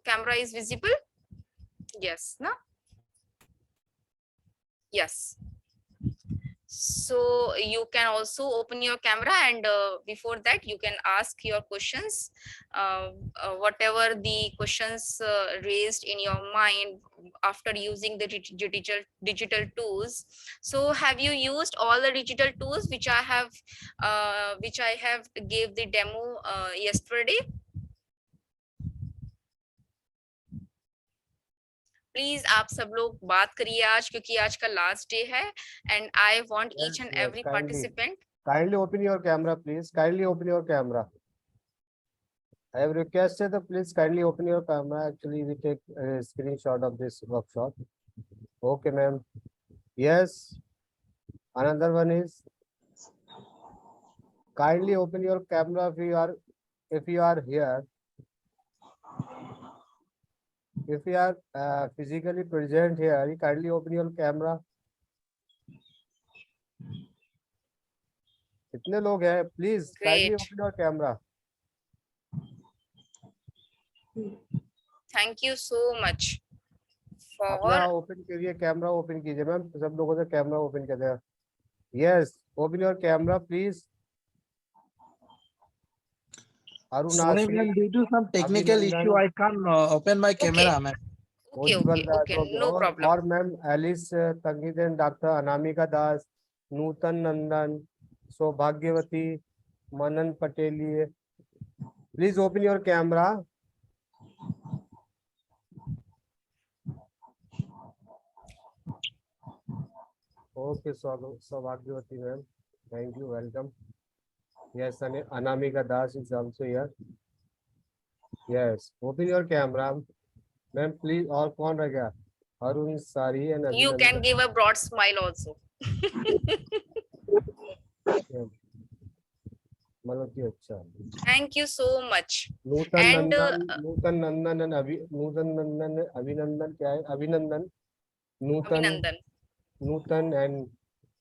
camera is visible. Yes, no? Yes. So you can also open your camera, and before that you can ask your questions, whatever the questions raised in your mind after using the digital tools. So have you used all the digital tools which I have gave the demo yesterday? Please आप सब लोग बात करिए आज, क्योंकि आज का last day है, and I want each and Yes, every kindly. Participant. Kindly open your camera, please. Kindly open your camera. I have requested that please kindly open your camera. Actually, we take a screenshot of this workshop. Okay, ma'am. Yes. Another one is kindly open your camera if you are here. If you are physically present here, you kindly open your camera. कितने लोग हैं? Please kindly Great. open your camera. Thank you so much अपना for open करिए, camera open कीजिए ma'am, सब लोगों से camera open कर दें. Yes, open your camera, please. Sorry, Arunasi, ma'am, due to some technical issue, Abhinandan, I can't open my camera, ma'am. Ujjwal Das, no problem. और ma'am Alice तंगीदन, doctor Anamika दास, नूतन नंदन, सौभाग्यवती, मनन पटेली. Please open your camera. Okay, Sौभाग्यवती ma'am. Thank you, welcome. Yes, Anamika Das is also here. Yes. Open your camera. Ma'am, please. और कौन रह गया? अरुण, सारी and You can Abhinandan. give a broad smile also. मतलब कि अच्छा. Thank you so much. Nutan And Nandan, Nutan Nandan and नूतन नंदन, अभिनंदन क्या है? अभिनंदन, नूतन, Abhinandan. Nutan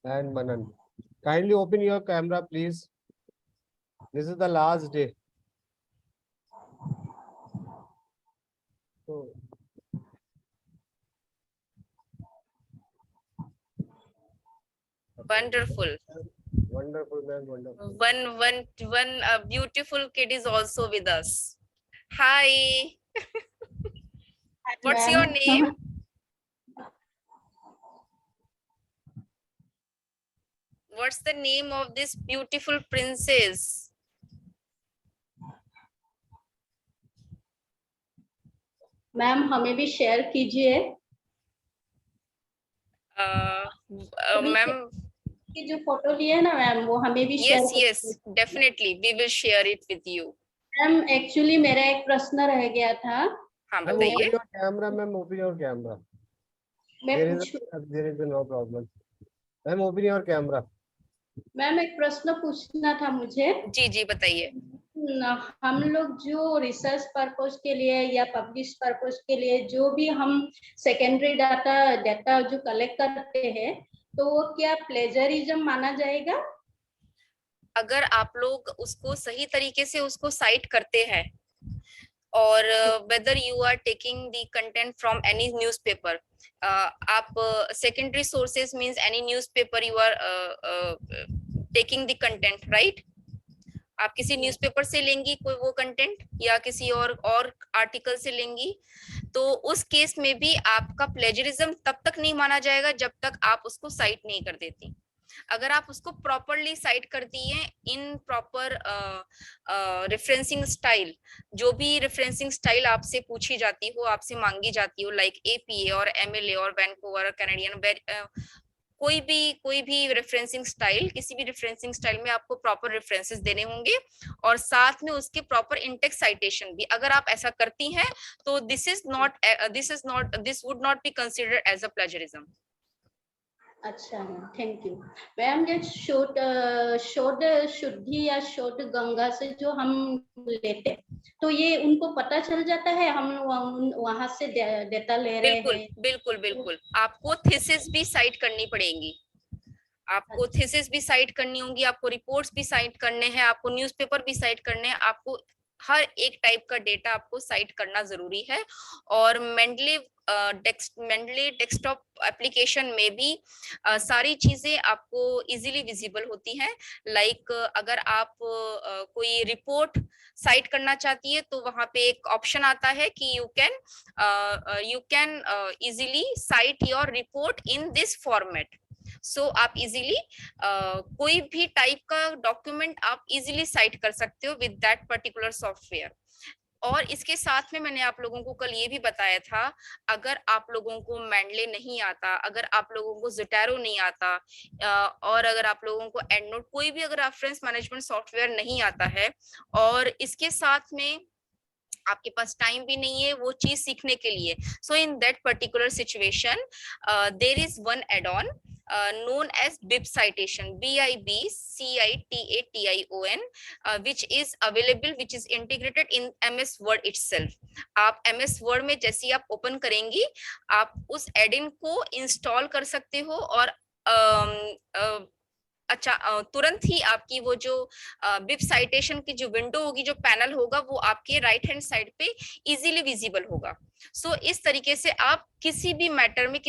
and Manan. Kindly open your camera, please. This is the last day. So, Wonderful. wonderful, man, wonderful. One beautiful kid is also with us. Hi. What's your ma'am name? What's the name of this beautiful princess? Ma'am हमें भी share कीजिए Uh, अभी ma'am, की जो photo लिए है ना ma'am वो हमें भी share yes, definitely. We will share it with you. Ma'am actually मेरा एक प्रश्न रह गया था हाँ Ma'am, मैं open बताइए. your camera, ma'am, open your camera. मैं There is पूछूं there is no problem. Ma'am, open your camera. Ma'am एक प्रश्न पूछना था मुझे जी जी बताइए. हम लोग जो रिसर्च पर्पस के लिए या पब्लिश पर्पस के लिए जो भी हम सेकेंडरी डाटा डाटा जो कलेक्ट करते हैं तो वो क्या प्लेजरिज्म माना जाएगा अगर आप लोग उसको सही तरीके से उसको साइट करते हैं और whether you are taking the content from any newspaper, आप secondary sources means any newspaper you are taking the content, right? आप किसी न्यूज़पेपर से लेंगी कोई वो कंटेंट या किसी और आर्टिकल से लेंगी, तो उस केस में भी आपका प्लेजरिज्म तब तक नहीं माना जाएगा जब तक आप उसको साइट नहीं कर देती. अगर आप उसको प्रॉपरली साइट कर दिए इन प्रॉपर रेफरेंसिंग स्टाइल, जो भी रेफरेंसिंग स्टाइल आपसे पूछी जाती हो, आपसे मांगी जाती हो, लाइक एपीए और एमएलए और वैंकूवर कैनेडियन, कोई भी रेफरेंसिंग स्टाइल, किसी भी रेफरेंसिंग स्टाइल में आपको प्रॉपर रेफरेंसेस देने होंगे और साथ में उसके प्रॉपर इंटेक्स साइटेशन भी. अगर आप ऐसा करती हैं तो this would not be considered as a plagiarism. अच्छा मैम थैंक यू मैम ये शोध शुद्धि या शोध गंगा से जो हम लेते हैं तो ये उनको पता चल जाता है हम वहां से डेटा ले रहे बिल्कुल हैं बिल्कुल बिल्कुल. आपको थीसिस भी साइट करनी पड़ेगी, आपको थीसिस भी साइट करनी होंगी, आपको रिपोर्ट्स भी साइट करने हैं, आपको न्यूज़पेपर भी साइट करने हैं, आपको हर एक टाइप का डेटा आपको साइट करना जरूरी है. और मेंडली डेस्कटॉप एप्लीकेशन में भी सारी चीजें आपको इजीली विजिबल होती हैं. लाइक अगर आप कोई रिपोर्ट साइट करना चाहती है तो वहां पे एक ऑप्शन आता है कि you can easily cite your report in this format. So आप इजीली कोई भी टाइप का डॉक्यूमेंट आप इजीली साइट कर सकते हो विद दैट पर्टिकुलर सॉफ्टवेयर. और इसके साथ में मैंने आप लोगों को कल ये भी बताया था, अगर आप लोगों को मैंडले नहीं आता, अगर आप लोगों को ज़ोटैरो नहीं आता, और अगर आप लोगों को एंडनोट कोई भी अगर रेफरेंस मैनेजमेंट सॉफ्टवेयर नहीं आता है और इसके साथ में आपके पास टाइम भी नहीं है वो चीज सीखने के लिए, so in that particular situation there is one add on known as bib citation, BIBCITATION, which is available, which is integrated in MS Word itself. आप MS Word में जैसे ही आप ओपन करेंगी आप उस एड-इन को इंस्टॉल कर सकते हो और अच्छा तुरंत ही आपकी वो जो बिब साइटेशन की जो विंडो होगी, जो पैनल होगा, वो आपके राइट हैंड साइड पे इजीली विजिबल होगा. सो इस तरीके से आप किसी भी मैटर में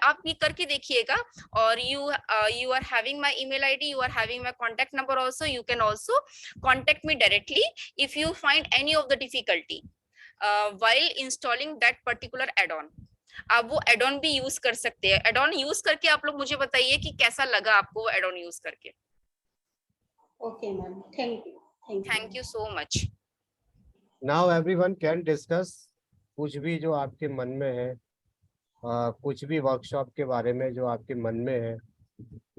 आप ये करके देखिएगा. और you are having my email ID, you are having my contact number also, you can also contact me directly if you find any of the difficulty while installing that particular add-on. आप वो add on भी use कर सकते हैं. Add on use करके आप लोग मुझे बताइए कि कैसा लगा आपको वो एड ऑन यूज करके. Okay ma'am thank you so much. Now everyone can discuss कुछ भी जो आपके मन में है, कुछ भी वर्कशॉप के बारे में जो आपके मन में है,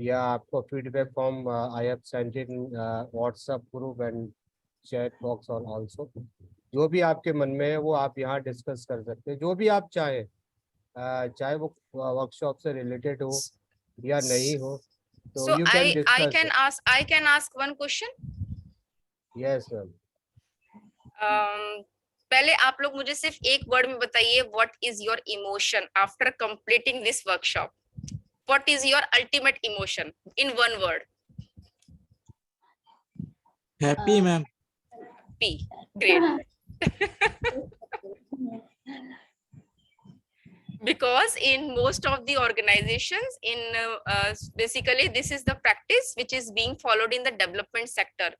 या आपको feedback form I have sent in WhatsApp group and chat box और आल्सो. जो भी आपके मन में है वो आप यहाँ डिस्कस कर सकते हैं, जो भी आप चाहें, चाहे वो वर्कशॉप से रिलेटेड हो या नहीं हो, तो So you can I discuss. can ask one question. Yes ma'am. पहले आप लोग मुझे सिर्फ एक वर्ड में बताइए, what is your emotion after completing this workshop? What is your ultimate emotion in one word? Happy, ma'am. P. Great. Because in most of the organizations in basically this is the practice which is being followed in the development sector.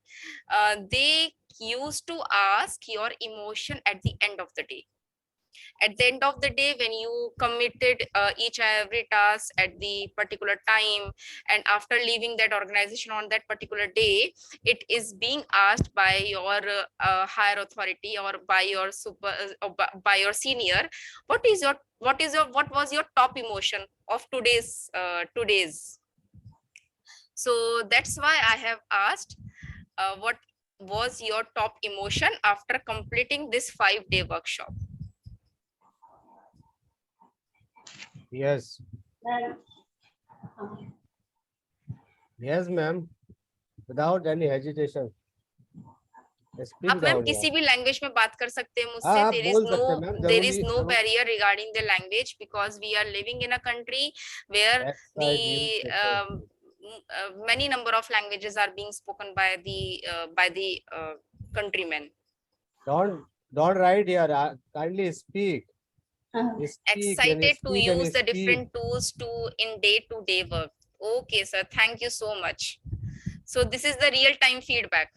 They used to ask your emotion at the end of the day. At the end of the day, when you committed each and every task at the particular time, and after leaving that organization on that particular day, it is being asked by your higher authority or by your super by your senior, what was your top emotion of today's. So that's why I have asked, what was your top emotion after completing this 5-day workshop? Yes. Yes ma'am, without any hesitation. Speak आप ma'am down. किसी भी language में बात कर सकते हैं हाँ, मुझसे. आप बोल सकते हैं मैम, देर इज जरूरी नो जरूर. Barrier regarding the language because we are living in a country where the many number of languages are being spoken by the countrymen. Don't write here. Kindly speak. Speak and Excited to speak and use the speak. different tools to in day-to-day work. Okay sir, thank you so much. So this is the real time feedback.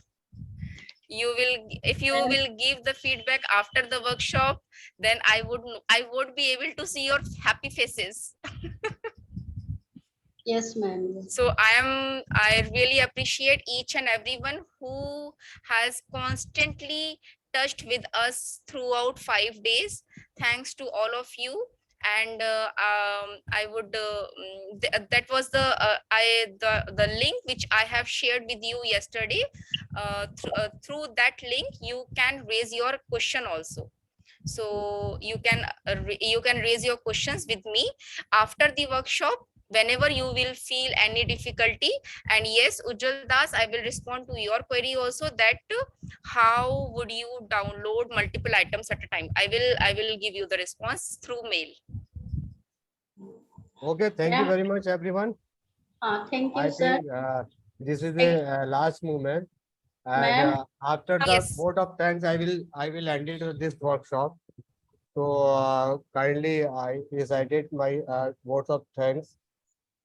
You will, if you will give the feedback after the workshop, then I would be able to see your happy faces. Yes, ma'am. So I really appreciate each and everyone who has constantly touched with us throughout 5 days. Thanks to all of you. And I would that was the link which I have shared with you yesterday. Through that link you can raise your question also. So you can raise your questions with me after the workshop whenever you will feel any difficulty. And yes, Ujjwal Das, I will respond to your query also, that how would you download multiple items at a time. I will give you the response through mail. Okay, thank you very much, everyone. Thank you, I sir. think this is the last moment, and Ma'am. after the Yes. vote of thanks, I will end it with this workshop. So kindly, I recited my votes of thanks.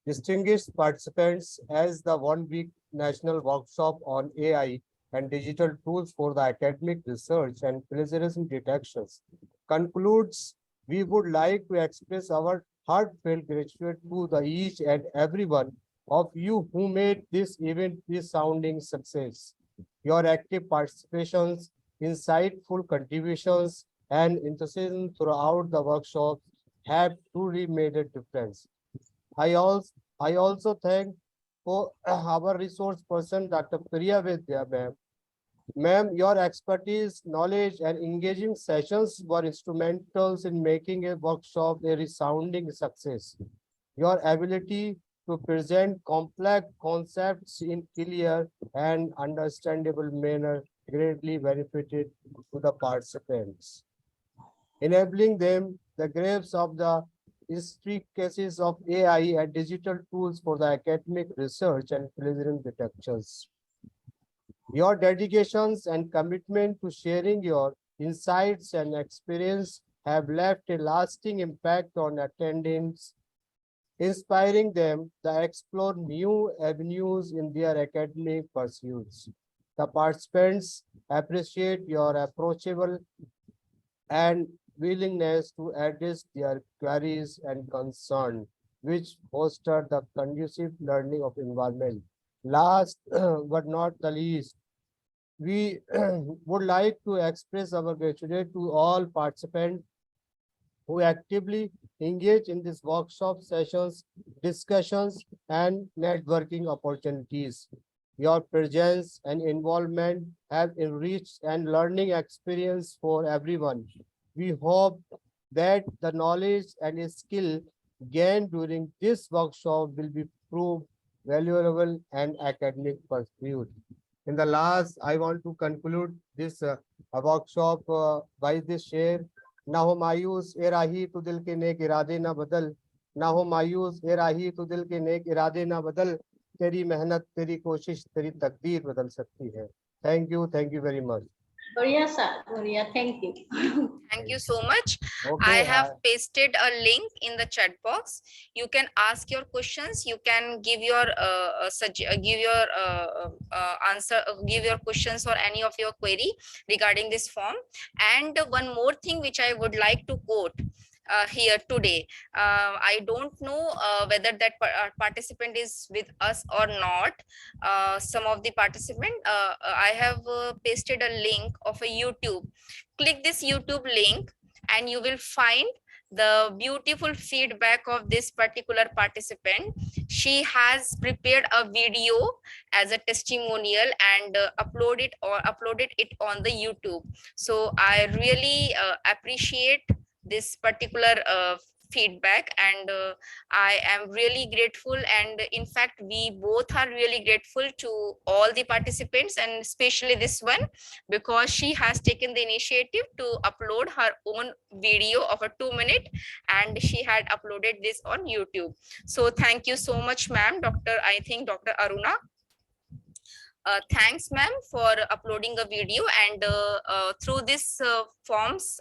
Distinguished participants, as the 1 week national workshop on AI and digital tools for the academic research and plagiarism detections concludes, we would like to express our heartfelt gratitude to the each and every one of you who made this event a resounding success. Your active participations, insightful contributions, and enthusiasm throughout the workshop have truly made a difference. I also I also thank for our resource person, Dr. Priya Vaidya, ma'am. Ma'am, your expertise, knowledge, and engaging sessions were instrumental in making a workshop a resounding success. Your ability to present complex concepts in clear and understandable manner greatly benefited to the participants, enabling them the grasp of the intricacies of AI and digital tools for the academic research and plagiarism detections. Your dedications and commitment to sharing your insights and experience have left a lasting impact on attendings, inspiring them to explore new avenues in their academic pursuits. The participants appreciate your approachable and willingness to address their queries and concerns, which foster the conducive learning of environment. Last but not the least, we would like to express our gratitude to all participants who actively engage in these workshop sessions, discussions, and networking opportunities. Your presence and involvement have enriched and learning experience for everyone. We hope that the knowledge and skill gained during this workshop will be proved valuable and academic pursuit. In the last, I want to conclude this workshop by this share. ना हो मायूस ए राही तो दिल के नेक इरादे ना बदल ना हो मायूस ए राही तो दिल के नेक इरादे ना बदल तेरी मेहनत तेरी कोशिश तेरी तकदीर बदल सकती है थैंक यू वेरी मच बढ़िया सर बढ़िया thank you Thank you so much. I okay have pasted a link in the chat box. You can ask your questions. You can give your answer, give your questions or any of your query regarding this form. And one more thing which I would like to quote here today. I don't know whether that participant is with us or not. Some of the participant, I have pasted a link of a YouTube. Click this YouTube link and you will find the beautiful feedback of this particular participant. She has prepared a video as a testimonial and uploaded it on the YouTube. So I really appreciate this particular feedback, and I am really grateful, and in fact we both are really grateful to all the participants, and especially this one, because she has taken the initiative to upload her own video of a 2 minute, and she had uploaded this on YouTube. So thank you so much, ma'am. Dr. Aruna, thanks ma'am for uploading a video, and through this forms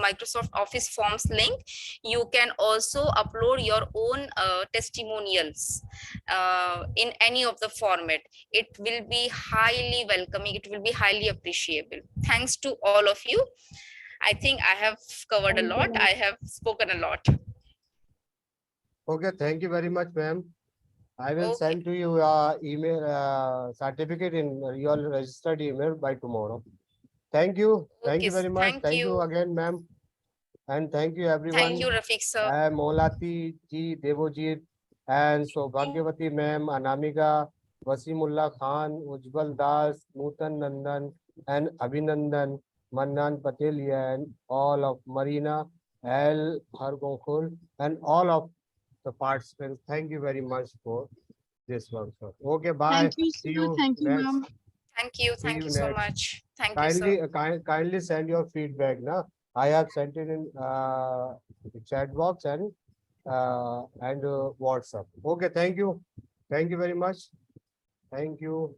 Microsoft Office forms link, you can also upload your own testimonials in any of the format. It will be highly welcoming, it will be highly appreciable. Thanks to all of you. I think I have covered a Thank you, lot, ma'am. I have spoken a lot. Okay thank you very much ma'am I will Okay. send to you email certificate in your registered email by tomorrow. Thank you Okay, very much. thank Thank you you. again, ma'am, and thank you everyone. Thank you, Rafiq sir. Molati ji, Devojit, and Sobhagyavati ma'am, Anamika, Wasimullah Khan, Ujjwal Das, Nutan Nandan, and Abhinandan, Mannan Patel, and all of Marina, L. Hargokul, and all of the participants. Thank you very much for this workshop. Okay, bye. Thank you, See sir. you Thank you, next. ma'am. See Thank you you so next. much. Thank you sir. Kindly send your feedback. Na? I have sent it in the chat box and WhatsApp. Okay, thank you. Thank you very much. Thank you.